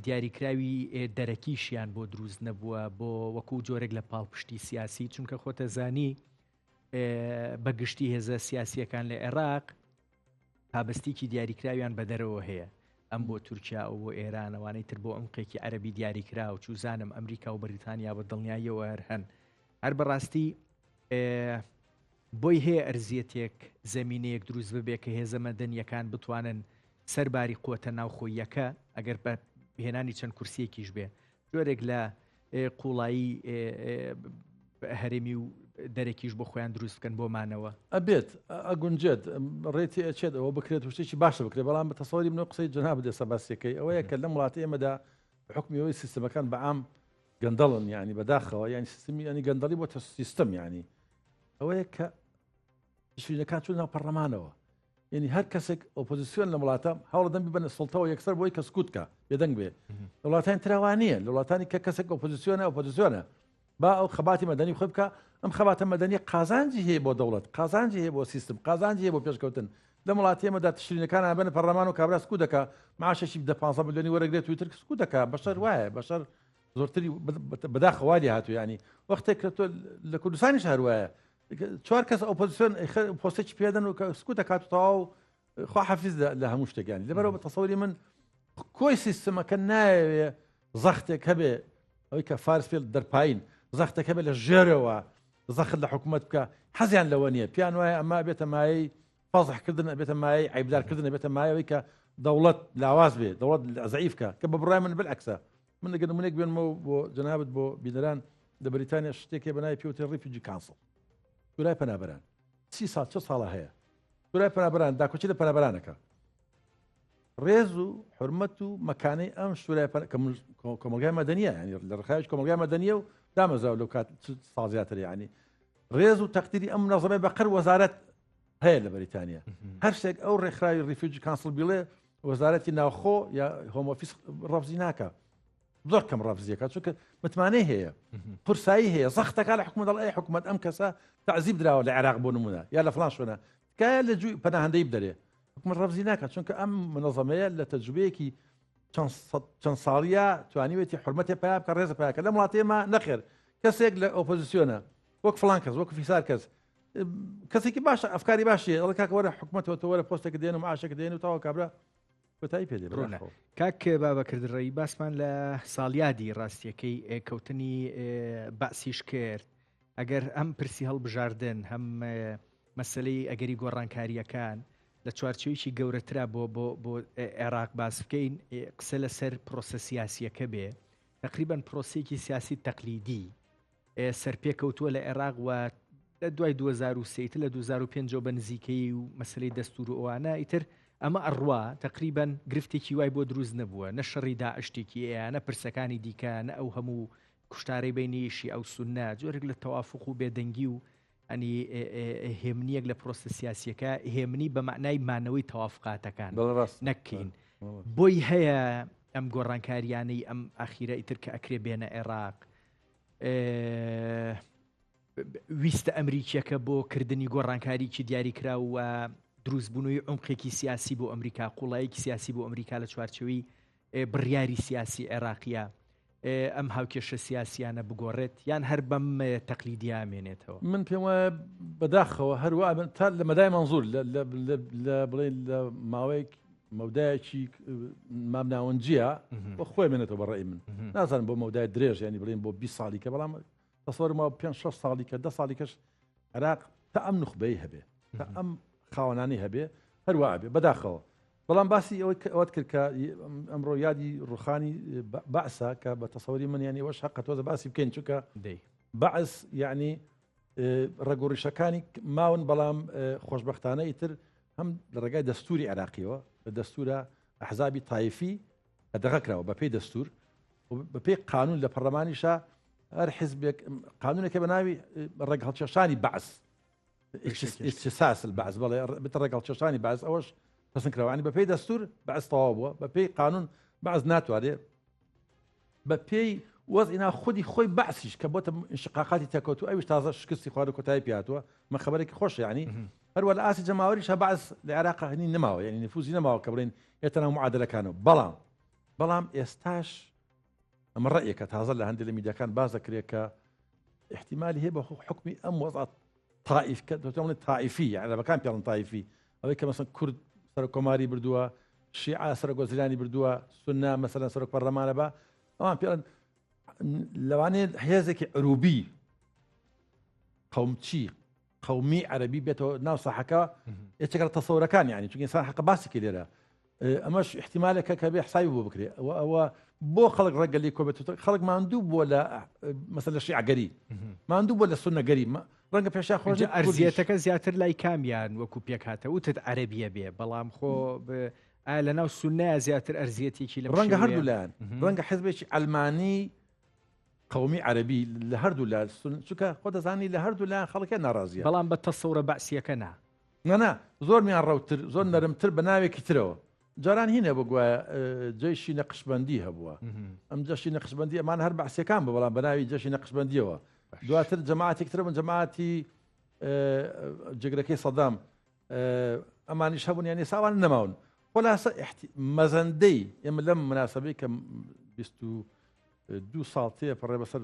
دیاریکراوی دەرەکیشیان بۆ دروست نەبووە بۆ وەکو جۆرێک لە پاڵپشتی سیاسی چونکە خۆتە زانی بەگشتی هێزە سیاسیەکان لە عێراق پابستێکی دیاریکراویان بە دەرەوە هەیە ئەم بۆ تورکیا و بۆ ئێرانەوانەی تر بۆ عمقێکی عەرەبی دیاریکرا و چوزانم ئەمریکا و بەریتانیا بە دڵنیاییەوە هەن هەر بەڕاستی بۆی هەیە ئەرزیەتێک زەمینەیەک دروست ببێ کە هێزە مەدەنیەکان بتوانن سەرباری قوتە ناوخۆیەکە ئەگەر بە هێنانی چەند کورسیەکیش بێ جۆرێک لە قوڵایی هەرێمی و دەرەکیش بۆ خۆیان دروست بکەن بۆمانەوە ئەبێت ئەگونجێت ڕێتی ئەچێت ئەوە بکرێت شتێکی باشە بکرێت بەڵام بە تەسەوری منەوە قسەی جەناب دێ سەباسیەکەی ئەوەیە کە لەم وڵاتەی ئێمەدا حکمیەوەی سیستەمەکان بەعام گەندەڵن ینی بەداخەوە ینی سیستمی ینی گەندەڵی بۆ سیستم ینی ئەوەیە کە شوینەکان چون ناو پەرلەمانەوە ینی هەر کەسێک ئۆپۆزیسیۆن لە وڵاتە هەوڵ دەم ببەنە سڵتەوە یەکسەر بۆی کە سکوتکە بێدەنگ بێ لە وڵاتانی تراوانیە لە وڵاتانی کە کەسێک ئۆپۆزیسیۆنە با ئەو خەباتی مەدەنی خۆی بکە ئەم خەباتە مەدەنی قازانجی هەیە بۆ دەوڵەت قازانجی هەیە بۆ سیستم قازانجی هەیە بۆ پێشکەوتن لە وڵاتی ئێمەدا تشرینەکان بنە پەرلەمان و کابرا سکوت دەکا معاشێکی 15 ملیۆنی وەرەگرێت تویتر سکوت دەکا بەشەر وایە بەشەر زۆرتری بەداخەوالی هاتو ینی وەختێک کە تۆ لە کوردستانیش هەروایە 4 کەس ئۆپۆزیسیۆن پۆستێکی پێدەن و کە سکوت دەکات و تەواو خوا حەفیز لە هەموو شتێکانی لەبەرەوە بە تەسەوری من کۆی سیستەمەکە نایەوێ زەختێک هەبێ ئەوەی کە فارس پێ دەرپاین زەختێک هەبێ لە ژێرەوە زەخت لە حکوومەت بکە حەزیان لەوە نییە پیان وایە ئەمە بێتە مایەی فەزحکردن بێتە مایەی عیبدارکردن بێتە مایەوەی کە دەوڵەت لاواز بێ دەوڵەت زەعیفکە کە بە بڕای من بالعکسە من لەگەن نمونێک بێنمەوە بۆ جەنابەت بۆ بینەران لە بەریتانیا شتێکی بەناوی پێوتری ڕیفیوجی کانسڵ شورای پەنابەران 30 ساڵ چه ساڵە هەیە شورای پەنابەران داکۆچی لە پەنابەرانەکە ڕێز و حرمەت و مەکانەی ئەم شورای کۆمەلگای مەدەنیە ینی لە ڕخایش کۆمەلگای مەدەنیە و دامەزاو لەو کات ساڵ زیاتر ینی ڕێز و تەقدیری ئەم منەظەمەی بەقەر وەزارەت هەیە لە بەریتانیا هەر شتێک ئەو ڕێکخراوی ریفیوجی کانسڵ بیڵێ وەزارەتی ناوخۆ یا هۆم ئۆفیس ڕەفزی ناکە زۆر کەم ڕەفزیەکە چونکە متمانەی هەیە پرسایی هەیە زەختەکە لە حکومەت دەڵێ حکومەت ئەم کەسە تعزیب دراوە لە عێراق بۆ نمونە یا لە فڵان شوێنە تکایە لە جووی پەناهەندەی بدەرێ حکومەت ڕەفزی ناکات چونکە ئەم منەظەمەیە لە تەجروبەیەکی چەند ساڵیە توانیوێتی حرمەتی پیا بکە ڕێزە پیاکە لە وڵاتی ئێمە نەخێر کەسێک لە ئۆپۆزیسیۆنە وەک فڵان کەس وەک فیسار کەس کەسێکی باشە ئەفکاری باشیە دەڵێ کاکە وەرە حکومەتەوە تۆ وەرە پۆستێک دێن و معاشێک دێن و تاوە کابرا کۆتایی پێدێ کاک بابەکردڕێی باسمان لە ساڵیادی ڕاستیەکەی کەوتنی باسیش کرد ئەگەر ئەم پرسی هەڵبژاردن هەم مەسلەی ئەگەری گۆڕانکاریەکان لە چوارچێویی گەورەترا بۆ عێراق باس بکەین قسە لەسەر پرۆسە سیاسیەکە بێ تقریبان پرۆسێکی سیاسی تەقلیدی سەرپێکەوتووە لە عێراق و لە دوای 2023 لە 2005 بە نزیکەی و مەسلەی دەستور و ئەوانە ئیتر ئەمە ئەڕوا تقریبان گرفتێکی وای بۆ دروست نەبووە نە شەڕی داعشتێکی ئەیانە پرسەکانی دیکە نە ئەو هەموو کوشتارەی بینیشی ئەو سونە جۆرێک لە تەوافق و بێدەنگی و ئەنی هێمنیەک لە پرۆسە سیاسیەکە هێمنی بە معنای مانەوەی تەوافقاتەکان نەکەین بۆی هەیە ئەم گۆڕانکاریانەی ئەم ئاخیرە ئیتر کە ئەکرێ بێنە عێراق ویستە ئەمریکیەکە بۆ کردنی گۆڕانکاریکی دیاریکراوە دروستبوونەوەی عمقێکی سیاسی بۆ ئەمریکا قوڵایەکی سیاسی بۆ ئەمریکا لە چوارچەوەی بڕیاری سیاسی عێراقیە ئەم هاوکێشە سیاسیانە بگۆڕێت یان هەر بەم تەقلیدیا مێنێتەوە من پێم وایە بەداخەوە هەروە تا لە مەدای مەنزوور بڵێ لە ماوەیەک مەودایەکی مامناوەنجیە بۆ خۆی مێنێتەوە بەڕێی من نازانم بۆ مەودای درێژ ینی بڵێن بۆ 20 ساڵی کە بەڵام تەسەوەرمەوە 5-6 ساڵی کە 10 ساڵی کەش عێراق تا ئەم نوخبەی هەبێ تا ئەم خاوەنانی هەبێ هەروە بێ بەداخەوە بەڵام باسی ئەوەت کرد کە ئەمڕۆ یادی ڕوخانی بەعسە کە بە تەسەوەری من ینی ئەوەش حەقە تۆزە باسی بکەین چونکە بەعس یعنی ڕێگۆڕیشەکانی ماون بەڵام خۆشبەختانە ئیتر هەم لە ڕێگای دەستوری عێراقیەوە لە دەستورە ئەحزابی تایفی دەغەکراوە بە پێی دەستور بە پێی قانون لە پەرلەمانیشە هەر حزبێک قانونێکە بە ناوی ڕێگەڵکێشانی بەعس اختصاص البعث بەڵێ بتە ڕێگەڵکێشانی بەعس ئەوەش پسند کراوانی بە پێی دەستور بەعس تەواو بووە بە پێی قانون بەعس ناتوانێت بە پێی وەزئینا خودی خۆی بەعسیش کە بۆتە انشقاقاتی تەکەوت و ئەویش تازە شکستی خوارد و کۆتایی پێهاتووە مە خەبەرێکی خۆش یعنی هەروە لە ئاسی جەماوەریش بەعس لە عێراق هەنی نەماوە یعنی نفوزی نەماوە کە بڵێن ئێتە ناو معادلەکانەوە بەڵام ئێستاش ئەمە ڕەیەکە تازە لە هەندێک لە میدیاکان باز دەکرێت کە احتیمالی هەیە بە حکمی ئەم وەزعەت طائف کە دەتوانێت طائفی یعنی عەرەبەکان پێڵن طائفی ئەوەی کە مەسەڵەن کورد سەرۆکۆماری بردووە شیعە سەرۆکۆزیرانی بردووە سونە مەسەلەن سەرۆک پەرلەمانە بە ئەوان پێڵن لەوانەیە هێزێکی عروبی قەومچی قەومی عەرەبی بێتەوە ناو ساحەکە یەکێکە لە تەسەوورەکان یعنی چونکە ئینسان حەقە باسێکی لێرە ئەمەش احتیمالێکە کە بێ حسابی بۆ بکرێ ئەوە بۆ خەڵک ڕێگەلی کۆبێت خەڵک ماندوو بووە لە مەسەلە شیعەگەری ماندوو بووە لە سونەگەری ڕەنگە پێشا خۆش ئەرزیەتەکە زیاتر لای کامیان وەکو پێک هاتە وتت عەرەبیە بێ بەڵام خۆ لە ناو سونەیە زیاتر ئەرزیەتێکی لە ڕەنگە هەردوو لایەن ڕەنگە حزبێکی ئەلمانی قومی عربی لە هەردوو لا چونکە خۆ دەزانی لە هەردوو لا خەڵکیان ناڕازیە بەڵام بە تەسەورە بەعسیەکە نا نەنا زۆر میان ڕەوتر زۆر نەرمتر بە ناوێکی ترەوە جاران هینە بگوایە جێشی نەقشبەندی هەبووە ئەم جەشی نەقشبەندی ئەمان هەر بەعسیەکان بە بەڵام بە ناوی جەشی نەقشبەندیەوە دواتر جەماعەتێکترە من جەماعەتی جگرەکەی سەدام ئەمانیش هەبوون یانی ساوان نەماون خلاصە مەزەندەی ئێمە لەم مناسبەی کە 22 ساڵ تێپەڕێ بەسەر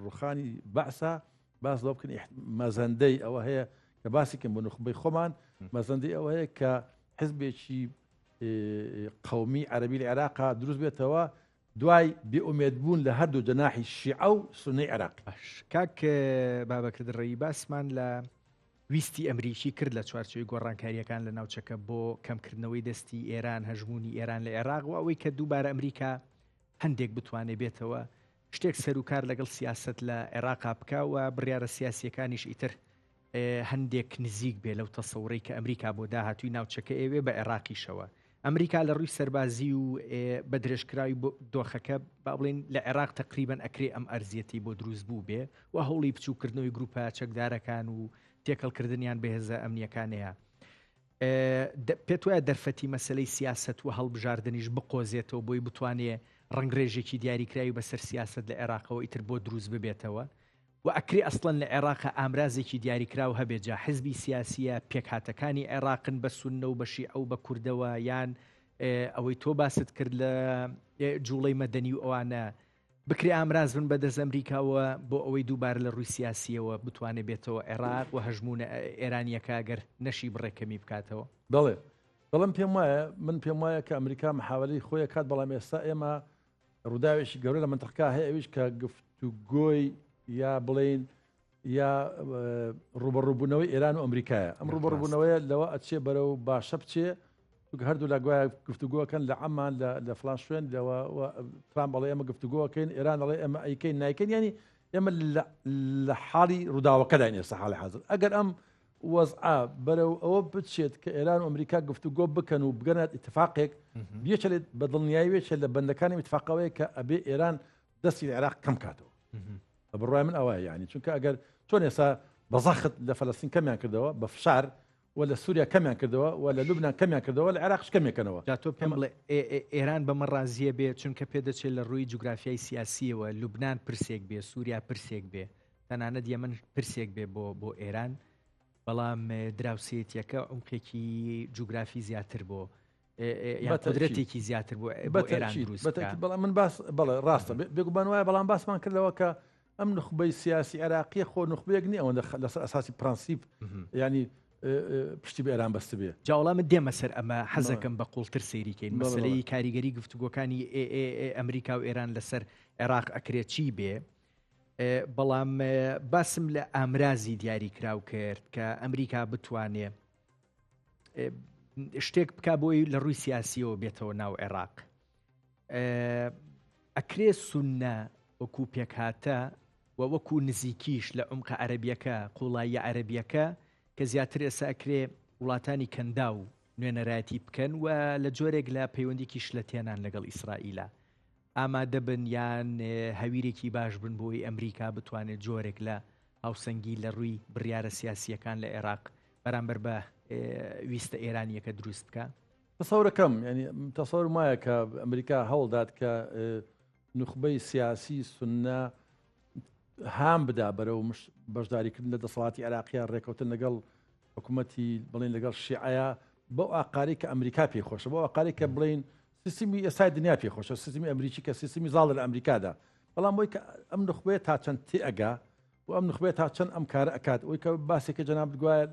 ڕوخانی بەعسا باس لەو بکەن مەزەندەی ئەوە هەیە کە باسیکەم بۆ نخبەی خۆمان مەزەندەی ئەوە هەیە کە حزبێکی قومی عەربی لە عێراقا دروست بێتەوە دوای بێئومێدبوون لە هەردوو جەناحی شیعە و سوننی عێراقی کاک بابەکرد ڕێی باسمان لە ویستی ئەمریکی کرد لە چوارچێوی گۆڕانکاریەکان لە ناوچەکە بۆ کەمکردنەوەی دەستی ئێران هەژمونی ئێران لە عێراق و ئەوەی کە دووبارە ئەمریکا هەندێک بتوانێت بێتەوە شتێک سەرروکار لەگەڵ سیاست لە عێراقا بکەوە بڕیارە سیاسیەکانیش ئیتر هەندێک نزیک بێ لەو تەسەوڕەی کە ئەمریکا بۆ داهاتووی ناوچەکە ئێوێ بە عێراقیشەوە ئەمریکا لە ڕووی سەربازی و بە درێژکراوی دۆخەکە با بڵێن لە عێراق تقریبەن ئەکرێ ئەم ئەرزیەتی بۆ دروست بوو بێ و هەوڵی بچووکردنەوەی گروپە چەکدارەکان و تێکەڵکردنیان بەهێزە ئەمنیەکانەیە پێت وایە دەرفەتی مەسلەی سیاست و هەڵبژاردنیش بقۆزێتەوە بۆی بتوانێت ڕنگڕێژێکی دیاریکراوی بەسەر سیاست لە عێراقەوە ئیتر بۆ دروست ببێتەوە و ئەکری ئەسڵەن لە عێراقە ئامرازێکی دیاریکراو هەبێت جا حزبی سیاسیە پێکهاتەکانی عێراقن بە سوننە و بە شیعە و بە کوردەوە یان ئەوەی تۆ باست کرد لە جوڵەی مەدەنی و ئەوانە بکری ئامراز بن بەدەست ئەمریکاوە بۆ ئەوەی دووبارە لە ڕووی سیاسیەوە بتوانێت بێتەوە عێراق و هەژمونە ئێرانیەکە گەر نەشی بڕێکەمی بکاتەوە بەڵێ بەڵام پێم وایە من پێم وایە کە ئەمریکا محاوەی خۆی کات بەڵام ئێستا ئێمە ڕووداوێکی گەورە لە منتەقا هەیە ئەویش کە گفتوگۆی یا بڵین یا ڕوبەڕووبوونەوەی ئێران و ئەمریکایە ئەم ڕوبەڕووبوونەوەیە لەوە ئەچێ بەرەو باشە بچێ هەردوو لە گوایە گفتوگۆکەن لە عەمان لە فلان شوێن لەوە ترامپ بەڵێ ئێمە گفتوگۆکەین ئێران دەڵێ ئێمە ئەیکەین نایکەین ینی ئێمە لە حاڵی ڕووداوەکەداین ئێستا حاڵی حاضر ئەگەر ئەم وەزعا بەرەو ئەوە بچێت کە ئێران و ئەمریکا گفتوگۆ بکەن و بگەنێت اتفاقێک بێچێت بە دڵنیایی وێچێت لە بەندەکانی اتفاقەوەی کە ئەبێ ئێران دەستی لە عێراق کەم کاتەوە بڕای من ئەوە یعنی چونکە ئەگەر چۆن ئێستا بەزەخت لە فەلەستین کەمیان کردەوە بە فشار و لە سووریا کەمیان کردەوە و لە لوبنان کەمیان کردەوە لە عێراقش کەمێکەنەوە تۆ پێم بڵێ ئێران بەمە ڕازیە بێت چونکە پێدەچێت لە ڕووی جوگرافیای سیاسیەوە لوبنان پرسێک بێ سووریا پرسێک بێ تەنانەت یەمەن پرسێک بێ بۆ ئێران بەڵام دراوسێتیەکە عمقێکی جوگرافی زیاتر بۆ قدرەتێکی زیاتر بۆ ئێران دروست بەڵام من باس بەڵێ ڕاستە بێگومان وایە بەڵام باسمان کردەوە کە ئەم نخبەی سیاسی عێراقی خۆ نخبەیەک نیە ئەوەندە لەسەر ئەساسی پرەنسیپ ینی پشتی بە ئێران بەستە بێ جاوەڵامە دێمە سەر ئەمە حەزەکەم بە قوڵتر سەیریکەین مەسلەی کاریگەری گفتوگۆکانی ئەمریکا و ئێران لەسەر عێراق ئەکرێت چی بێ بەڵام باسم لە ئامرازی دیاری کراو کرد کە ئەمریکا بتوانێ شتێک بک بۆی لە ڕووی سیاسیەوە بێتەوە ناو عێراق ئەکرێ سوننە وەکو پێکهاتە و وەکو نزیکیش لە عمقە عەرەبیەکە قوڵاییە عەرەبیەکە کە زیاتر ئێستا ئەکرێ وڵاتانی کەندا و نوێنەرایەتی بکەن و لە جۆرێک لە پەیوەندێکی شلەتێنان لەگەڵ ئیسرائیلە ئامادە بن یان هەویرێکی باش بن بۆی ئەمریکا بتوانێت جۆرێک لە هاوسەنگی لە ڕووی بڕیارە سیاسیەکان لە عێراق بەرامبەر بە ویستە ئێرانیەکە دروست بکە تەسەورەکەم ینی تەسەور وایە کە ئەمریکا هەوڵدات کە نخبەی سیاسی سوننە هام بدا بەرەو بەشداریکردن لە دەسەڵاتی عێراقیان ڕێکەوتن لەگەڵ حکوومەتی بڵین لەگەڵ شیعەیە بەو ئاقاری کە ئەمریکا پێخۆشە بۆ ئاقاری کە بڵین سیستمی ئێستای دنیا پێخۆشە سیستمی ئەمریکی کە سیستمی زاڵ لە ئەمریکادا بەڵام بۆی کە ئەم نخبەیە تا چەند تێئەگا و ئەم نخبەیە تا چەند ئەم کارە ئەکات ئەوی کە باسێکە جەناب گوایە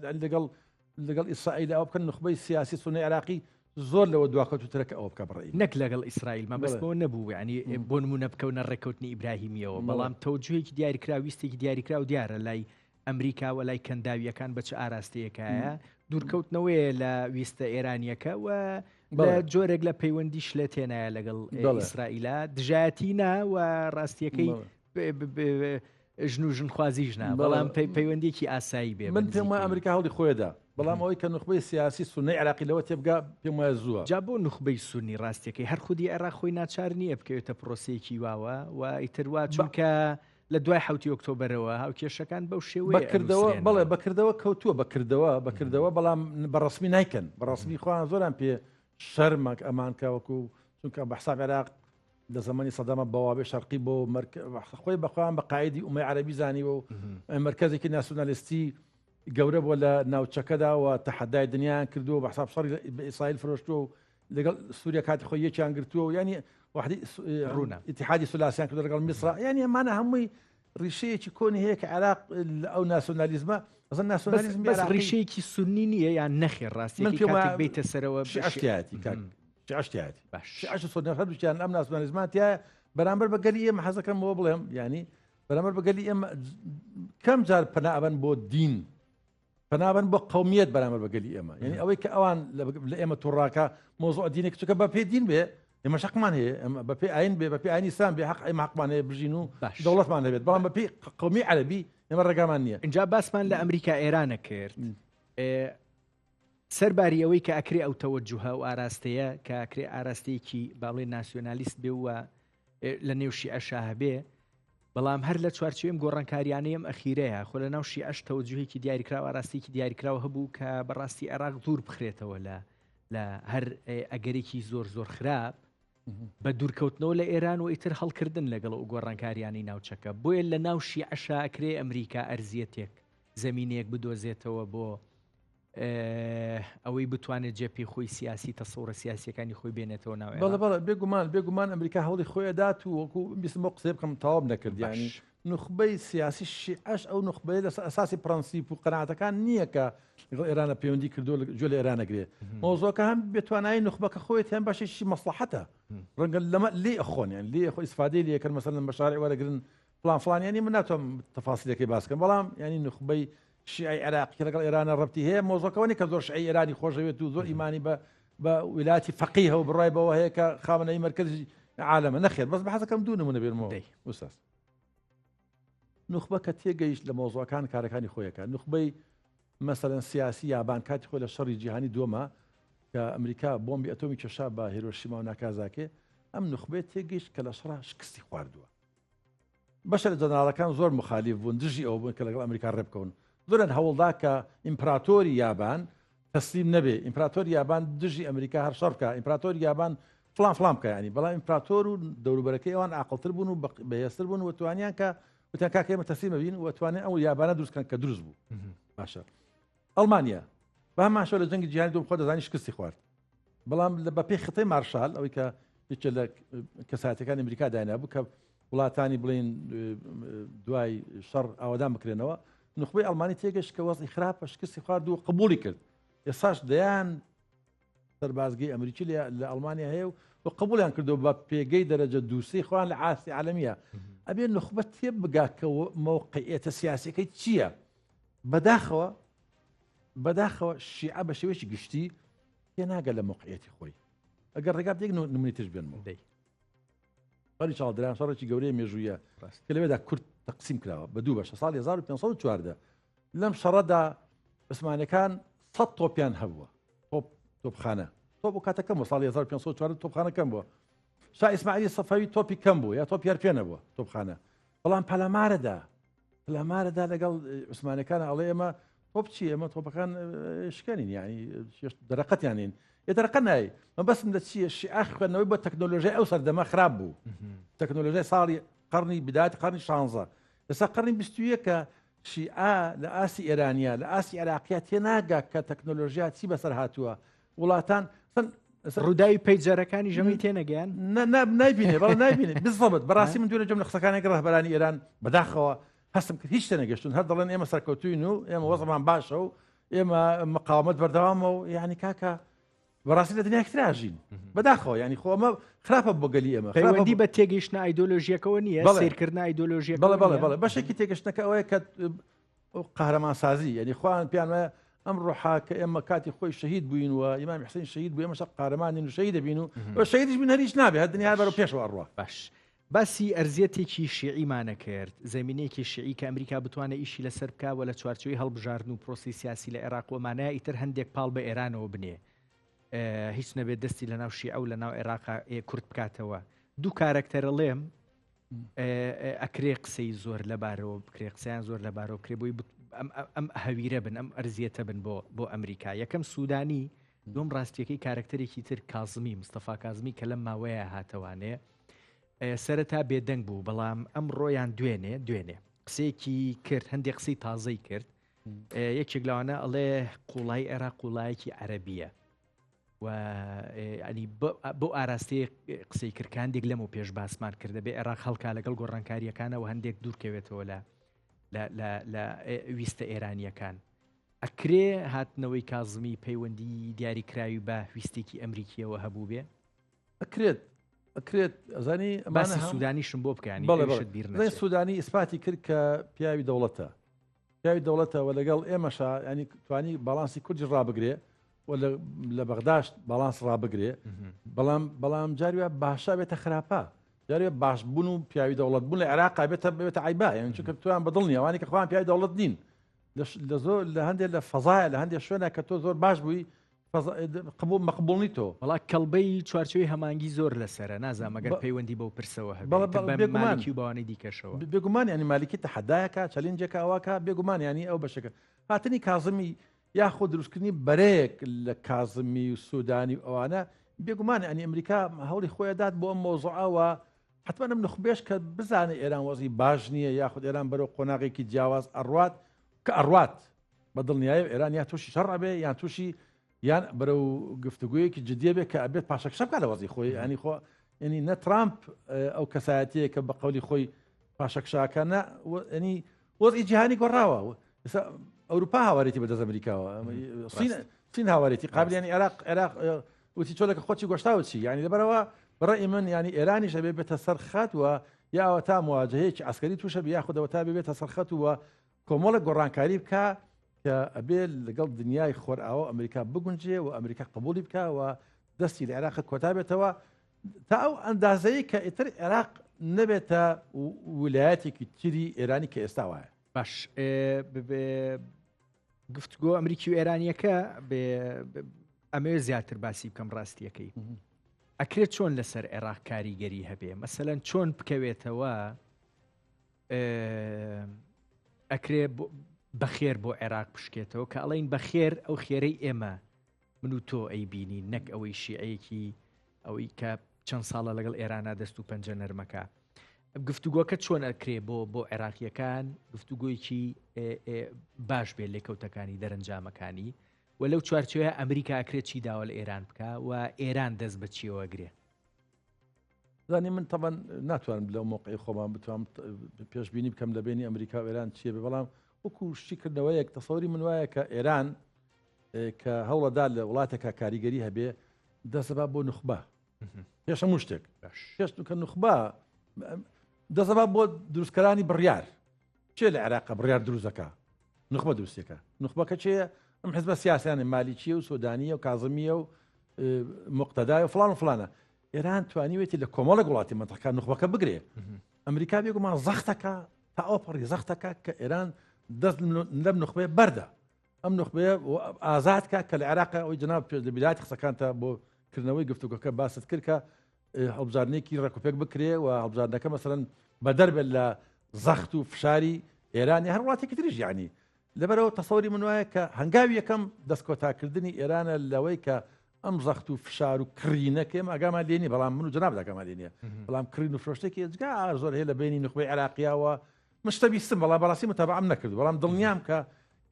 لەگەڵ ئیسرائیل ئەو بکەن نخبەی سیاسی سوننی عێراقی زۆر لەوە دواکەوتوترەکە ئەوە بکە بڕێ نەک لەگەڵ ئیسرائیل مەبەستەوە نەبوو ینی بۆ نمونە بکەونە ڕێکەوتنی ئیبراهیمیەوە بەڵام تەوجوهێکی دیاریکرا ویستێکی دیاریکرا و دیارە لای ئەمریکا و لای کەنداویەکان بە چه ئاراستەیەکایە دوورکەوتنەوەیە لە ویستە ئێرانیەکە و لە جۆرێک لە پەیوەندی شلێت تێنایە لەگەڵ ئیسرائیلە دژایەتینە و ڕاستیەکەی ژن و ژنخوازیژنا بەڵام پەیوەندێکی ئاسایی بێ من پێم وایە ئەمریکا هەڵی خۆیدا بەڵام ئەوەی کە نخبەی سیاسی سونەی عراقی لەوە تێبگا پێم وایە زووە. جا بۆ نخبەی سونی ڕاستیەکەی هەر خودی عێراق خۆی ناچار نییە بکەوێتە پرۆسەیەکی واوە و ئیتروا چونکە لە دوای 7 ئۆکتۆبرەوە هاوکێشەکان بەو شێوەیە بەکردەوە بەڵێ بەکردەوە کەوتووە بەکردەوە بەڵام بەڕسمی نیکەن بەڕسمی خۆیان زۆران پێ شەرمەک ئەمان کەوەکو چونکە بە حساب عێراق لە زمانی سەدەمە بەوابێ شەرقی بۆ خۆی بەخۆیان بە قایدی ئومەی عەرەبی زانیوە و مرکزێکی ناسیۆنالیستی گەورە بووە لە ناوچەکەدا و تەحەدای دنیایان کردووە بە حساب شەڕی بە ئیسرائیل فرۆشتووە و لەگەڵ سووریا کاتی خۆی یەکیان گرتووە و ینی وحدی ڕوونە ئیتیحادی سولاسیان کردو لەگەڵ میسر ینی ئەمانە هەمووی ڕیشەیەکی کۆنی هەیە کە عێراق ئەو ناسیۆنالیزمە ئەزن ناسیۆنالیزم بەس ڕیشەیەکی سونی نییە یان نەخێر ڕاستی کاتێک بیتە سەرەوە شیعەتی شیعەتی شیعەت سونی هەردووکیان ئەم ناسیۆنالیزماتیایە بەرامبەر بە گەلی ئێمە حەزەکەم بۆ بڵێم ینی بەرامبەر بە گەلی ئێمە کەم جار پەنا ئەبەن بۆ دین پەنابەن بۆ قەومیەت بەرامبەر بە گەلی ئێمە یعنی ئەوەی کە ئەوان لە ئێمە تووڕاکە مۆزوع دینێک چونکە بە پێ دین بێ ئێمە حەقمان هەیە بە پێ ئاین بێ بە پێ ئاینی ئیسلام بێ حەق ئێمە حەقمان هەیە بژین و دەوڵەتمان هەبێت بەڵام بە پێ قەومی عەرەبی ئێمە ڕێگامان نییە. اینجا باسمان لە ئەمریکا ئێرانە کرد سەرباری ئەوەی کە ئەکرێ ئەو تەوەجوهە و ئاراستەیە کە ئەکرێ ئاراستەیەکی باڵێ ناسیۆنالیست بێ وە لە نێو شیعەشا هەبێ بەڵام هەر لە چوارچێم گۆڕانکاریانەیەم ئەخیرەیە خۆ لە ناو شیعەش تەوەجوهێکی دیاریکراوە ئاراستێکی دیاریکراوە هەبوو کە بەڕاستی عێراق دوور بخرێتەوە لە هەر ئەگەرێکی زۆر خراپ بە دوورکەوتنەوە لە ئێران و ئیتر هەڵکردن لەگەڵ و گۆڕانکاریانی ناوچەکە بۆیە لە ناو شیعەشا ئەکرێ ئەمریکا ئەرزیەتێک زەمینەیەک بدۆزێتەوە بۆ ئەوەی بتوانێت جێپی خۆی سیاسی تەسەورە سیاسیەکانی خۆی بێنێتەوە ناو بەڵێ بێگومان ئەمریکا هەوڵی خۆی دات و وەکو بیستم بۆ قسەی بکەم تەواو نەکرد ینی نخبەی سیاسی شیعەش ئەو نخبەی لە ئەساسی پرەنسیپ و قەناعەتەکان نییە کە ئێرانە پەیوەندی کردو جۆ لە ئێرانەگرێ مۆزۆکە هەم بێتوانایی نخبەکە خۆیت هەم باشێکی مەسلحەتە ڕەنگە لەمە لێ ئەخۆن یان لێ خۆی ئیسفادەی لێکرد مەسەلەن بە شارع وەرەگرن فلان ینی من ناتوانم تەفاسیلەکەی باس بکەم بەڵام ینی نخبەی شیعی عراقی لەگەڵ ئێرانە ڕەبتی هەیە مۆزۆکەوەی کە زۆر شیعی ئێرانی خۆشەوێت و زۆر ئیمانی بە ویلایەتی فەقیه و بڕای بەوە هەیە کە خاوەنەی مەرکەزی عالەمە نەخێر بەس بە حەزەکەم دوو نمونە بێنمەوە ئوستاز نخبە کە تێگەیشت لە مۆزۆکان کارەکانی خۆیەکە نخبەی مەسەلەن سیاسی یابان کاتی خۆی لە شەڕی جیهانی دووەمە کە ئەمریکا بۆمبی ئەتۆمی کێشا بە هیرۆشیما و ناکازاکێ ئەم نخبەیە تێگەیشت کە لە شەڕا شکستی خواردووە بەشە لە جەنەڕاڵەکان زۆر مخالیف بوون دژی ئەوە بوون کە لەگەڵ ئەمریکا ڕێبکەون زۆرن هەوڵدا کە ئیمپراتۆری یابان تەسلیم نەبێ ئیمپراتۆری یابان دژی ئەمریکا هەر شەڕ بکە ئیمپراتۆری یابان فلان بکە ینی بەڵام ئیمپراتۆر و دەوروبەرەکەی ئەوان عاقڵتر بوون و بەهێزتر بوون و توانیان کە وتیان کاکە ئێمە تەسلیم بین و توانێت ئەو یابانە دروستکەن کە دروست بوو باشە ئەڵمانیا بە هەماشەوە لە جەنگی جیهانی دووەم خۆ دەزانی شکستی خوارد بەڵام بە پێی خەتەی مارشال ئەوەی کە هیچ لە کەساتەکانی ئەمریکا داینابوو کە وڵاتانی بڵین دوای شەڕ ئاوادان بکرێنەوە نخبەی ئەڵمانی تێگەشت کە وەزعی خراپە شکستی خوارد و قبولی کرد ئێساش دەیان سەربازگەی ئەمریکی لە ئەڵمانیا هەیە و قبولیان کردو بە پێگەی دەرەجە دووسی خۆیان لە ئاستی عالەمیە ئەبێ نخبە تێ بگاکەوە موقعیەتە سیاسیەکەی چییە بەداخەوە شیعە بە شێوەیەکی گشتی پێ ناگە لە موقعیەتی خۆی ئەگەر ڕێگا بدێک نمونی تش بێنمەوە بەری چاڵدران شەڕێکی گەورەی مێژوویە کە لەوێدا کورد تەقسیم کراوە بە دوو بەشە ساڵی 1514 لەم شەڕەدا عوسمانیەکان 100 تۆپیان هەبووە تۆپخانە تۆپ و کاتەکەم بۆ ساڵی 1514 تۆپخانەکەم بووە شا ئیسماعیلی سەفەوی تۆپی کەم بوو یا تۆپی هەر پێ نەبووە تۆپخانە بەڵام پەلامارەدا لەگەڵ عوسمانیەکان ئەڵێ ئێمە تۆپ چی ئێمە تۆپەکان شکەنین یعنی دەرەقەتیانین دەرەقە نایی مە بەسم لە چییە شیعە خوێندنەوەی بۆ تەکنۆلۆژیای ئەو سەردەما خراپ بوو تەکنۆلۆژیای ساڵی قەرنی بدایەتی قەرنی 16 لەسا قەرنی 21 کە شیعە لە ئاسی ئێرانیا لە ئاسی عێراقیە تێناگا کە تەکنۆلۆژیا چی بەسەر هاتووە وڵاتان ڕووداوی پەیجەرەکانی ژەمی تێنەگەیان نایبینێ بەڵام نایبینێ بزڵبت بەڕاستی من دوورە جەم لە قسەکانێک ڕەهبەرانی ئێران بەداخەوە هەستم کرد هیچ تێنەگەشتون هەر دەڵێن ئێمە سەرکەوتوین و ئێمە وەزمان باشە و ئێمە مقاومەت بەردەوامە و یعنی کاکە بەڕاستی لە دنیا کتراژین بەداخەوە ینی خۆمە خراپە بۆ گەلی ئێمە پەیوەندی بە تێگەیشتنە ئایدۆلۆژیەکەەوە نییە سیرکردن ئایدۆلۆژیە بەڵێ بەشێکی تێگەشتنەکە ئەوەیە کە قەهرەمانسازی ینی خۆیان پیان وایە ئەم ڕۆحا کە ئێمە کاتی خۆی شەهید بووین و ئیمام حوسێن شەهید بوو ئێمەش قارەمانین و شەهیدە بین و شەهیدیش بین هەریش نابێت هەر دنیا بەرەو پێشەوە ڕوا باش باسی ئەرزیەتێکی شیعیمانە کرد زەمینەیەکی شیعی کە ئەمریکا بتوانە ئیشی لەسەر بکە و لە چوارچوی هەڵبژاردن و پرۆسی سیاسی لە عێراق ومانایە ئیتر هەندێک پاڵ بە ئێرانەوە بنێ هیچ نەبێت دەستی لە ناو شیعە و لە ناو عێراق کورد بکاتەوە دوو کارکتەرە لێم ئەکرێ قسەی زۆر لەبارەوە بکرێ قسەیان زۆر لەبارەوە بکرێ بۆی ئەم هەویرە بن ئەم ئەرزیەتە بن بۆ ئەمریکا یەکەم سوودانی دوم ڕاستیەکەی کارکتەرێکی تر کازمی مستەفا کازمی کە لەم ماوەیە هاتەوانێ سەرەتا بێدەنگ بوو بەڵام ئەم ڕۆیان دوێنێ قسێکی کرد هەندێک قسەی تازەی کرد یەکێک لەوانە ئەڵێ قوڵای عێراق قوڵایەکی عەرەبیە و ینی بۆ ئاراستەیە قسەی کردکاندێک لەم و پێش باسمان کردە بێ عێراق هەڵکا لەگەڵ گۆڕانکاریەکانەوە هەندێک دوورکەوێتەوە لە ویستە ئێرانیەکان ئەکرێ هاتنەوەی کازمی پەیوەندی دیاریکراوی بە ویستێکی ئەمریکیەوە هەبوو بێ ئەکرێت ئەزانی باسی سوودانیشم بۆ بکەنی بڵێ سوودانی ئیسپاتی کرد کە پیاوی دەوڵەتە و لەگەڵ ئێمەشا ینی توانی باڵانسی کوردی ڕابگرێ و لە بەغداش باڵانس ڕابگرێ بەڵام جاروە باشا بێتە خراپە جاروێ باش بوون و پیاوی دەوڵەت بوون لە عێراق بێتە عیبا یان چونکە توان بەدڵنی ئەوانی کە خۆیان پیاوی دەوڵەت نین لە زۆر لە هەندێک لە فەزایە لە هەندێک شوێنە کە تۆ زۆر باش بووی مەقبوڵنی تۆ وڵا کەڵبەی چوارچوی هەمانگی زۆر لەسرە نازانمەگەر پەیوەندی بەو پرسەوە هەبێت باوانی دیکەشەوە بێگومان ینی مالیکی تەحەدایەکە چەلێنجێکە ئەوواکە بێگومان ینی ئەو بەشەکە هاتنی کازمی یاخۆ دروستکردنی بەرەیەک لە کازمی و سوودانی و ئەوانە بێگومان ئەنی ئەمریکا هەوڵی خۆی داد بۆ ئەم مۆزوعەوە حتمما ئەم نخبێش کە بزانێ ئێران وەزی باش نییە یاخود ئێران بەرەو قۆناغێکی جیاواز ئەڕوات کە ئەڕوات بەدڵنیایە ئێران یا تووشی شەڕ ئەبێ یان تووشی یان بەرەو گفتوگویەکی جدیە بێت کە ئەبێت پاشەکشە بکات لە وەزی خۆی ینی خۆ ینی نە ترامپ ئەو کەسایەتەیە کە بە قەولی خۆی پاشەکشاکە ینی وەزی جیهانی گۆڕاوە ئەوروپا هاوارێتی بەدەست ئەمریکاوە چین هاوارێتی قابلیانی عێراق وتی چۆلەکە خۆی گۆشتاوە چی ینی لەبەرەوە بەڕێی من ینی ئێرانیش ئەبێ بێتە سەر خەت وە یاوە تا مواجهەیەکی عسکەری تووشە یاخودەوە تا بێتە سەر خەت وە کۆمەڵە گۆڕانکاری بکە کە ئەبێ لەگەڵ دنیای خۆرئاوە ئەمریکا بگونجێ و ئەمریکا قبولی بکە و دەستی لە عێراق کۆتا بێتەوە تا ئەو ئەندازەیە کە ئیتر عێراق نەبێتە ویلایەتێکی تری ئێرانی کە ئێستا وایە باش گفتگۆ ئەمریکی و ئێرانیەکە ئەمەوێ زیاتر باسی بکەم ڕاستیەکەی ئەکرێت چۆن لەسەر عێراق کاریگەری هەبێ مەسەلەن چۆن بکەوێتەوە ئەکرێ بەخێر بۆ عێراق بشکێتەوە کە ئەڵین بەخێر ئەو خێرەی ئێمە من و تۆ ئەیبینی نەک ئەوەی شیعەیەکی ئەوەی کە چەند ساڵە لەگەڵ ئێرانە دەست و پەنجە نەرمەکە گفتوگۆکە چۆن ئەکرێ بۆ عێراقیەکان گفتوگۆیکی باش بێت لێکەوتەکانی دەرەنجامەکانی و لەو چوارچوەیە ئەمریکا ئەکرێت چی داوە لە ئێران بکە و ئێران دەست بە چیەوەگرێ زانی من تەبەن ناتوانم لەو موقعی خۆمان بتوانم پێشبینی بکەم لە بینی ئەمریکا و ئێران چیە بەڵام وەکو شتیکردنەوەیەک تەسەوری من وایە کە ئێران کە هەوڵەدا لە وڵاتێکە کاریگەری هەبێ دەسەبا بۆ نخبە پێش هەموو شتێک پێشکە نخبە دەسەبا بۆ دروستکەرانی بڕیار چێ لە عێراق بڕیار دروستەکە نخبە دروستەکە نخبەکە چێ ئەم حزبە سیاسیانی مالیکیە و سودانیە و کازمیە و مقتەدای و فلان و فلانە ئێران توانیوێتی لە کۆمەڵە وڵاتی منتەقە نخبەکە بگرێ ئەمریکا بێگومان زەختەکە تا ئەوپەڕی زەختەکە کە ئێران دەست لەم نخبەیە بەردە ئەم نخبەیە ئازادکە کە لە عێراقە ئەوی جناب پێ لە بیلات قسەکانتە بۆ کردنەوەی گفتوگۆکە باست کرد کە هەڵبژاردنێکی ڕێکوپێک بکرێ و هەڵبژاردنەکە مەسەرەن بەدەربێت لە زەخت و فشاری ئێرانی هەر وڵاتێکی تریش یعنی لەبەرەوە تەسەوری من وایە کە هەنگاوی یەکەم دەستکۆتاکردنی ئێرانە لەوەی کە ئەم زەخت و فشار و کڕینەکەم ئاگامان لێنی بەڵام من و جناب داگامان لێنیە بەڵام کڕین و فرۆشتێکی جگا زۆر هەیە لە بینی نخبەی عێراقیاوە مشتە بیستم بەڵام بەڕاستی متابعەم نەکرد بەڵام دڵنیام کە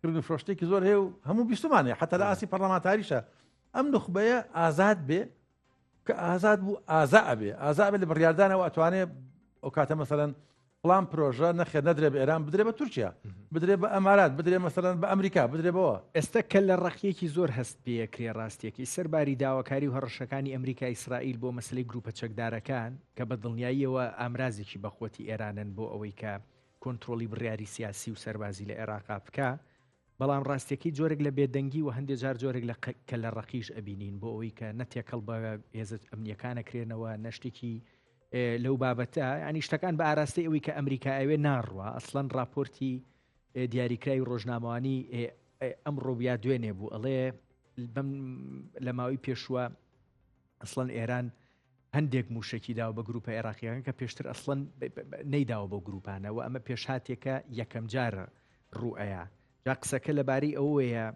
کردن فرۆشتێکی زۆر هەیە و هەموو بیستمانێ حتا لە ئاسی پەرلەمانتاریشە ئەم نخبەیە ئازاد بێ کە ئازاد بوو ئازا ئەبێ ئازا بێ لە بڕیاردانەوە ئەتوانێت ئەو کاتە مەسەرەن پڵان پرۆژە نەخێ نەدرێ بە ئێران بدرێ بە تورکیا بدرێ بە ئەمارات بدرێ مەسەرەن بە ئەمریکا بدرێ بەوە ئێستا کە لە ڕەخیەکی زۆر هەست پێکرێ ڕاستیەکەی سەرباری داواکاری و هەڕەشەکانی ئەمریکا ئیسرائیل بۆ مەسلەی گروپە چەکدارەکان کە بە دڵنیاییەوە ئامرازێکی بەخۆتی ئێرانن بۆ ئەوەی کە کۆنتترۆلی بڕیاری سیاسی و سەربازی لە عێراقا بکە بەڵام ڕاستیەکەی جۆرێک لە بێدەنگی و هەندێک جار جۆرێک کە لە ڕەقیش ئەبینین بۆ ئەوەی کە نەتێکەڵ بە هێزت ئەمنیەکانە کرێنەوە نەشتێکی لەو بابەتە ینی شتەکان بە ئاراستی ئەوەی کە ئەمریکا ئەوێ ناڕوە ئەسڵەن راپۆرتی دیاریکراوی ڕۆژنامەوانی ئەم ڕۆبیا دوێنێ بوو ئەڵێ لە ماوەی پێشووە ئەسڵەن ئێران هەندێک موشکی داوە بە گروپە عێراقیەکان کە پێشتر ئەسڵەن نەیداوە بۆ گروپانەوە ئەمە پێشهاتێکە یەکەم جارە ڕوئەیە جا قسەکە لەبارەی ئەوەیە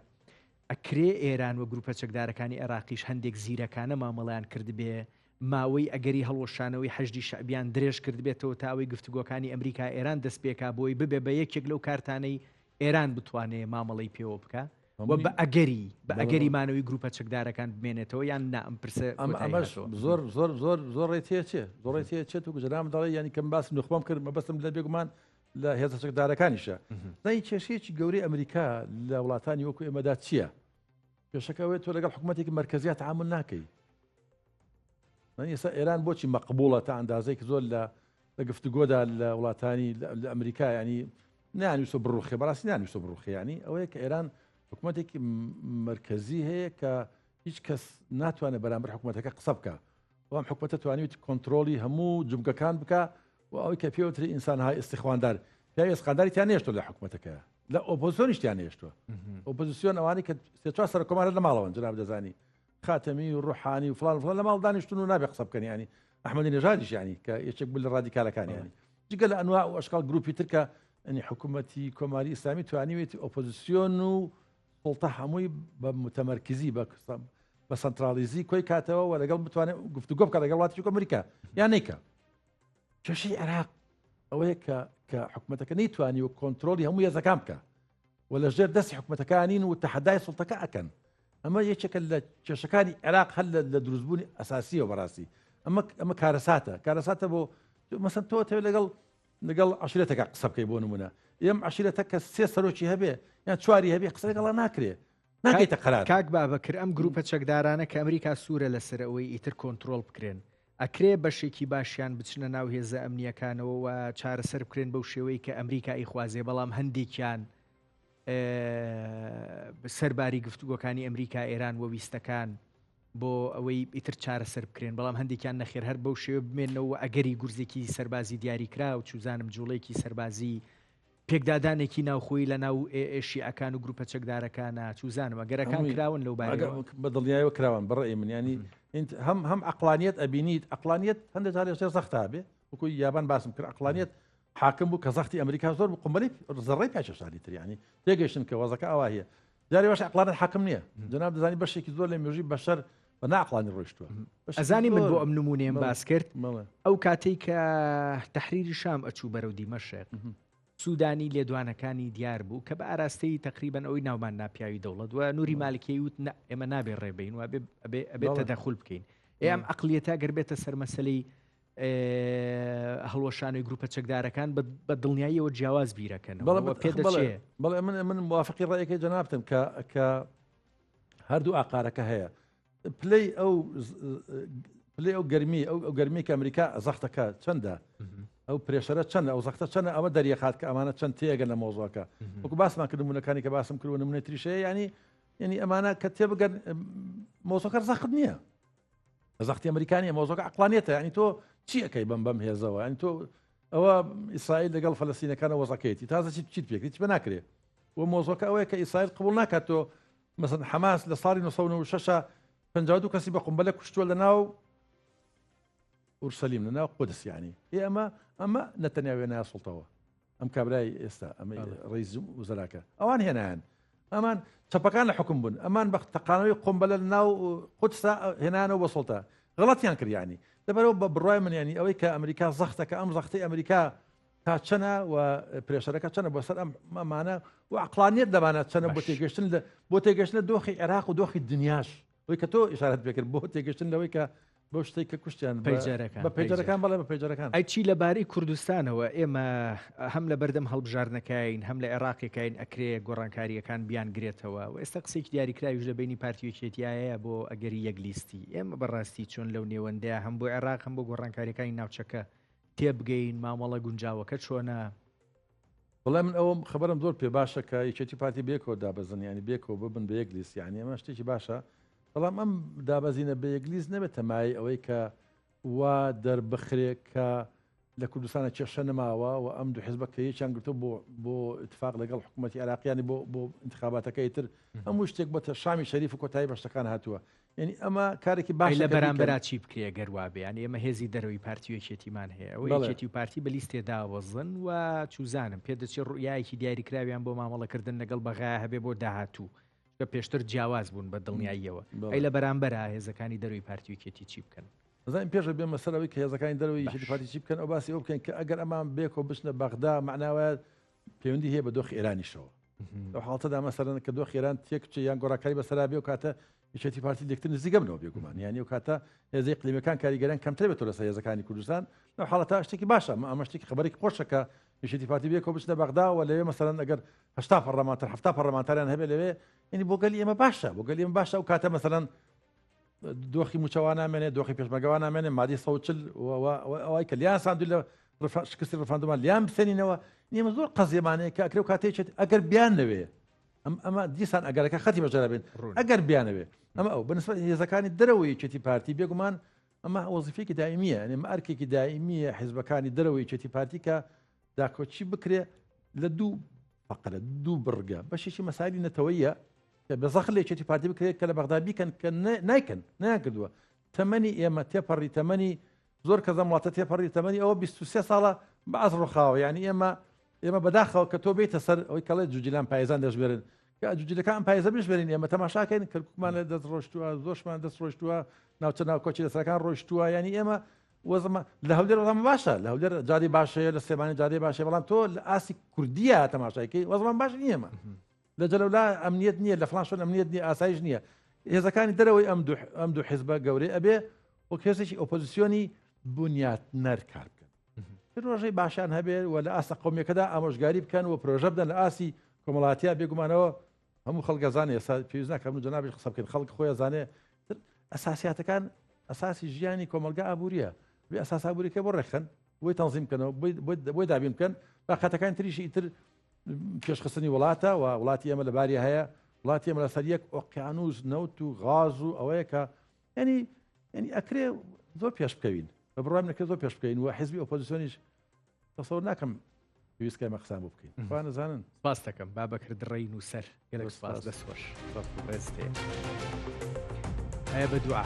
ئەکرێ ئێران و گروپە چەکدارەکانی عێراقیش هەندێک زیرەکانە مامەڵیان کردبێ ماوەی ئەگەری هەڵوەشانەوەی حەشدی شەعبیان درێژ کردبێتەوە تاوەی گفتوگۆکانی ئەمریکا ئێران دەست پێکا بۆی ببێ بە یەکێک لەو کارتانەی ئێران بتوانێت مامەڵی پێوە بکە و بە ئەگەری مانەوەی گروپە چەکدارەکان بمێنێتەوە یان نا ئەم پرسە زۆر ڕێتیە چێ زۆر ڕێتیە چێت و گوجرام دەڵێ ینی کەم باس نخبام کرد مەبەستم لە بێگومان لە هێزە چەکدارەکانیشە زای کێشەیەکی گەورەی ئەمریکا لە وڵاتانی وەکو ئێمەدا چییە؟ پێشەکەوێت تۆ لەگەڵ حکوومەتێکی مرکزیات تعامل ناکەی ئێستا ئێران بۆچی مەقبوڵە تا ئەندازەیەکی زۆر لە گفتوگۆدا لە وڵاتانی لە ئەمریکا ینی نانویسە بڕوخێ بەڕاستی نانویسە بڕوخێ ینی ئەوەیە کە ئێران حکوومەتێکی مرکزی هەیە کە هیچ کەس ناتوانێت بەرامبەر حکوومەتەکە قسە بکە وام حکوومەتە توانیت کۆنتترۆلی هەموو جمگەکان بکە و ئەوەی کە پێوتری ئینسانهای ئستیخواندار پێوی ئێسقانداری تیانێشتۆ لە حکوومەتەکە لە ئۆپۆزیسیۆنیشتیان هێشتووە ئۆپۆزیسیۆن ئەوانی کە سێ سەر کۆمارە لە ماڵەوەن جناب دەزانی خاتەمی و ڕوحانی و فلان لە ماڵ دانیشتون و نابێ قسە بکەن ینی ئەحمەدی نێژادیش ینی کە یەکێک بوو لە ڕادیکالەکان ینی جگە لە ئەنواع و ئەشکال گروپی ترکە ئەنی حکوومەتی کۆماری ئیسلامی توانیوێتی ئۆپۆزیسیۆن و سڵتە هەمووی بە متەمەرکزی بە سنترالیزی کۆی کاتەوە و لەگەڵ بتوانێت گفتوگۆ بکە لەگەڵ وڵاتی ئەمریکا یان نیکە کێشەی عێراق ئەوەیە کە حکوومەتەکە نەیتوانی و کۆنتترۆلی هەموو هێزەکان بکە و لە ژێر دەستی حکوومەتەکانین و تەحەدای سڵتەکە ئەکەن ئەمە یەکێکە لە کێشەکانی عێراق هەل لە دروستبوونی ئەساسیە و بەڕاستی ئەمە کارەساتە بۆ مەسەن تۆ لەگەڵ عشرێتەکە قسە بکەی بۆ نمونە ئێم عشرێتە کە سێ سەرۆکی هەبێ یان چواری هەبێ قسە لەگەڵا ناکرێ ناکەیتە قەرار کاک بابەکر ئەم گروپە چەکدارانە کە ئەمریکا سوورە لەسەر ئەوەی ئیتر کۆنتترۆل بکرێن ئەکرێ بەشێکی باشیان بچنە ناو هێزە ئەمنیەکانەوە و چارەسەر بکرێن بەو شێوەی کە ئەمریکا ئیخوازێ بەڵام هەندێکیان سەرباری گفتوگۆکانی ئەمریکا ئێران و ویستەکان بۆ ئەوەی ئیتر چارەسەر بکرێن بەڵام هەندێکیان نەخێر هەر بەو شێوە بمێنەوە ئەگەری گورزێکی سەربازی دیاریکرا و چوزانم جوڵێکی سەربازی پێکدادانێکی ناوخۆی لە ناو شیعەکان و گروپە چەکدارەکانە چوزانم ئەگەرەکان کراون لەو بە دڵنیایەوە کراون بەڕێی من ینی هەم عقلانیت ئەبینیت عقلانیت هەندێک جارێ زەختا بێ وەکو یابان باسم کرد عقلانیت حاکم بوو کە زەختی ئەمریکا زۆر قمبەری زەڕێی پێشەشاری تریانی تێگەشتن کە وەزەکە ئەوە هەیە جاری باش عقلانیت حاکم نییە جناب دەزانی بەشێکی زۆر لە مێژووی بەشەر بە ناعقلانی ڕۆیشتووە ئەزانی من بۆ ئەم نمونەیەم باس کرد ئەو کاتەی کە تەحریری شام ئەچوو بەرەو دیمەشق سوودانی لێدوانەکانی دیار بوو کە بە ئاراستەی تقریبان ئەوەی ناومان ناپیاوی دەوڵەت و نوری مالکێی وت ئێمە نابێ ڕێبین و ئەبێت تەدەخول بکەین ئێم عقلیەتە گەربێتە سەر مەسەلەی هەڵوەشانەی گروپە چەکدارەکان بە دڵنیاییەوە جیاواز بیرەکەنەوە پێدەچێ بەڵێ من موافقی ڕێیەکەی جەنابتم کە هەردوو ئاقارەکە هەیە پلەی ئەو گەرمی ئەو گەرمی کە ئەمریکا زەختەکە چەندە ئەو پرێشەرە چەندە ئەو زەختە چەندە ئەمە دەریەخات کە ئەمانە چەند تێگەن لە مۆزۆکە وەکو باسمان کرد نمونەکانی کە باسم کردوە نمونەی تریشەیە ینی ئەمانە کە تێبگەن مۆزۆکە زەخت نییە زەختی ئەمریکانی مۆزۆکە عقلانیەتە ینی تۆ چی ئەەکەی بەم هێزەوە ینی تۆ ئەوە ئیسرائیل لەگەڵ فەلەستینەکانە وەزەکەیەتی تازە چیت پێکریت بە ناکرێت و مۆزۆکە ئەوەیە کە ئیسرائیل قبول ناکات تۆ مەسەن حەماس لە ساڵی 1996 52 کەسی بە قومبەلە کوشتووە لە ناو ئورسەلیم لە ناو قودس یعنی ئەمە نەتەنیا وێنە سڵتەوە ئەم کابرای ئێستا ئەمە ڕئیس وزەراکە ئەوان هێنایان ئەمان چەپەکان لە حکم بوون ئەمان بە تەقانەوەی قومبەلە لە ناو قودسا هێنانەوە بە سڵتە غەڵەتیان کردیانی لەبەرەوە بە بڕای من ینی ئەوەی کە ئەمریکا زەختەکە ئەم زەختی ئەمریکا تا چەنە و پرێشەرەکە چەنە بۆ سەر ئەمانە و عقلانیت دەبانە چەنە بۆ تێگەشتن دۆخی عێراق و دۆخی دنیاش وی کە تۆ ئیشارەت بێکرد بۆ تێگەشتن لەوەی کە بۆ شتێک کە کوشتیان بە پەیجەرەکان بەڵێ بە پەیجەرەکان ئەی چی لەبارەی کوردستانەوە ئێمە هەم لە بەردەم هەڵبژارنەکەین هەم لە عێراقیەکەین ئەکرێ گۆڕانکاریەکان بیان گرێتەوە و ئێستا قسێکی دیاریکراویش لە بینی پارتیۆکێتیایە بۆ ئەگەری یەکلیستی ئێمە بەڕاستی چۆن لەو نێوەندەیە هەم بۆ عێراق هەم بۆ گۆڕانکاریەکانی ناوچەکە تێبگەین مامەڵە گونجاوەکە چۆنە بەڵام من ئەوم خبرم زۆر پێ باشە کە یەکێتی پارتی بێکەوە دابەزن ینی بێکەوە ببن بە یەکلیست یعنی ئەمە شتێکی باشە بەڵام ئەم دابەزینە بە یەکلیز نەبێت تەمای ئەوەی کە و دەربخرێ کە لە کوردستانە کێشە نەماوە و ئەم دوو حیزبە کە یەکیان گرتو بۆ اتفاق لەگەڵ حکوومەتی عراقیانی بۆ انتخاباتەکەی تر هەموو شتێک بۆتە شامی شەریف و کۆتایی بەشتەکان هاتووە یعنی ئەمە کارێکی باش لە بەرامبەر چی بکرێ گەروابێ یعنی ئێمە هێزی دەرەوەی پارتی یەکێتیمان هەیە ئەوەی یەکێتی و پارتی بە لیستێدا وەزن و چوزانم پێدەچێت ڕویایەکی دیاریکراویان بۆ مامەڵەکردن لەگەڵ بەغایە هەبێ بۆ داهاتوو کە پێشتر جیاواز بوون بە دڵنیاییەوە ئەی لە بەرامبەرە هێزەکانی دەروی پارتی یەکێتی چی بکەن زين پێش بێ مەسەرەوەی کە هێزەکانی دەرەوەی یەکێتی پارتی چی بکەن ئەو باسی ئەو بکەن کە ئەگەر ئەمان بێکەوە بچنە بەغدا معناوە پەیوەندی هەیە بە دۆخی ئێرانیشەوە لەو حاڵەتەدا مەسەرەن کە دۆخی ئێران تێکچێ یان گۆڕاکاری بەسەرا بێ و کاتە یەکێتی پارتی لێکتر نزیک بنەوە بێگومان یعنی و کاتە هێزەی اقلیمیەکان کاریگەران کەمتر بێتەوە لەسەر هێزەکانی کوردستان لەو حاڵەتە شتێکی باشە ئەمە شتێکی خەبەرێکی خۆشە کە یەکێتی پارتی بێکەوە بچنە بەغدا و لەوێ مەسەرەن ئەگەر 80 پەرلەمانتەر 70 پەرلەمانتەریان هەبێ لەوێ یعنی بۆ گەلی ئێمە باشە بۆ گەلی ئێمە باشە و کاتە مەسەرەن دۆخی موچەوان نامێنێ دۆخی پێشمەرگەوان نامێنێ مادی 140 ئەوەی کە لیان ساندوی لە شکستی ڕفاندومان لیان بسێنینەوە نیمە زۆر قەزیێمانەیە کە ئەکرێ و کاتێکێت ئەگەر بیان نەوێ ئەمە دیسان ئەگەرەکە خەتی بەجێرا بێن ئەگەر بیانەوێ ئەمە ئەو بەنسبەت هێزەکانی دەرەوەی یەکێتی پارتی بێگومان ئەمە وەزیفەیەکی دائیمیە ئەمە ئەرکێکی دائیمیە حیزبەکانی دەرەوەی یەکێتی پارتی کە داکۆچی بکرێ لە دوو فەقرە دوو بڕگە بەشێکی مەسایلی نەتەوەیە بەزەخ لە یەکێتی پارتی بکرێت کە لە بەغدا بیکەن کە نایکەن ناکردووە تەمەنی ئێمە تێپەڕی تەمەنی زۆر کە زەمڵاتە تێپەڕی تەمەنی ئەوە 23 ساڵە بەعەز ڕۆخاوە یعنی ئێمە بەداخەوە کە تۆ بێتە سەر ئەوەی کەڵێ جوجیلان پایزان دەژبێرن کە جوجیلەکان پایزە بژبێرین ئێمە تەماشاکەین کەرکووکمان لە دەست ڕۆشتووە زۆرشمان دەست ڕۆشتووە ناوچە ناوکۆچی لەسەرەکان ڕۆشتووە ینی ئێمە وەزمە لە هەولێر وەزمان باشە لە هەولێر جاری باشەیە لە سێمانی جاری باشە بەڵام تۆ لە ئاسی کوردیە تەماشایکەی وەزمان باش نییە ئێمە لە جەلەولا ئەمنیەت نییە لە فڵان شوێن ئەمنیەت نییە ئاسایش نییە هێزەکانی دەرەوەی ئەم دوو حیزبە گەورەی ئەبێ وەک هێزێکی ئۆپۆزیسیۆنی بنیاتنەر کار بکەن ڕۆژەی باشان هەبێت و لە ئاسا قومیەکەدا ئامۆژگاری بکەن و پرۆژە بدەن لە ئاسی کۆمەڵاتیە بێگومانەوە هەموو خەڵگەزانێ ئێستا پێویست ناکەم و جەنابی قسە بکەن خەڵک خۆیان زانێ ئەساسیاتەکان ئەساسی ژیانی کۆمەلگا ئابوووریە بێ ئەساس ئابوووریەکە بۆ ڕێکخەن بۆی تەنزیم بکەنەوە بۆی دابین بکەن باقەتەکان تریشی ئیتر پێشخستنی وڵاتە و وڵاتی ئێمە لە باری هەیە وڵاتی ئێمە لەسەر یەک ئۆقیانوس نەوت و غاز و ئەوەیە کە ینی ئەکرێ زۆر پێش بکەوین بە بڕوایم نەکرێت زۆر پێش بکەین و حیزبی ئۆپۆزیسیۆنیش تەسەوور ناکەم پێویستکە ئێمە قسان بۆ بکەین خوا نەزانن سپاس دەکەم بابەکرد ڕێین و سەر گەلێک سپاس دەسوەش ڕێستێ هەیە بە دوعا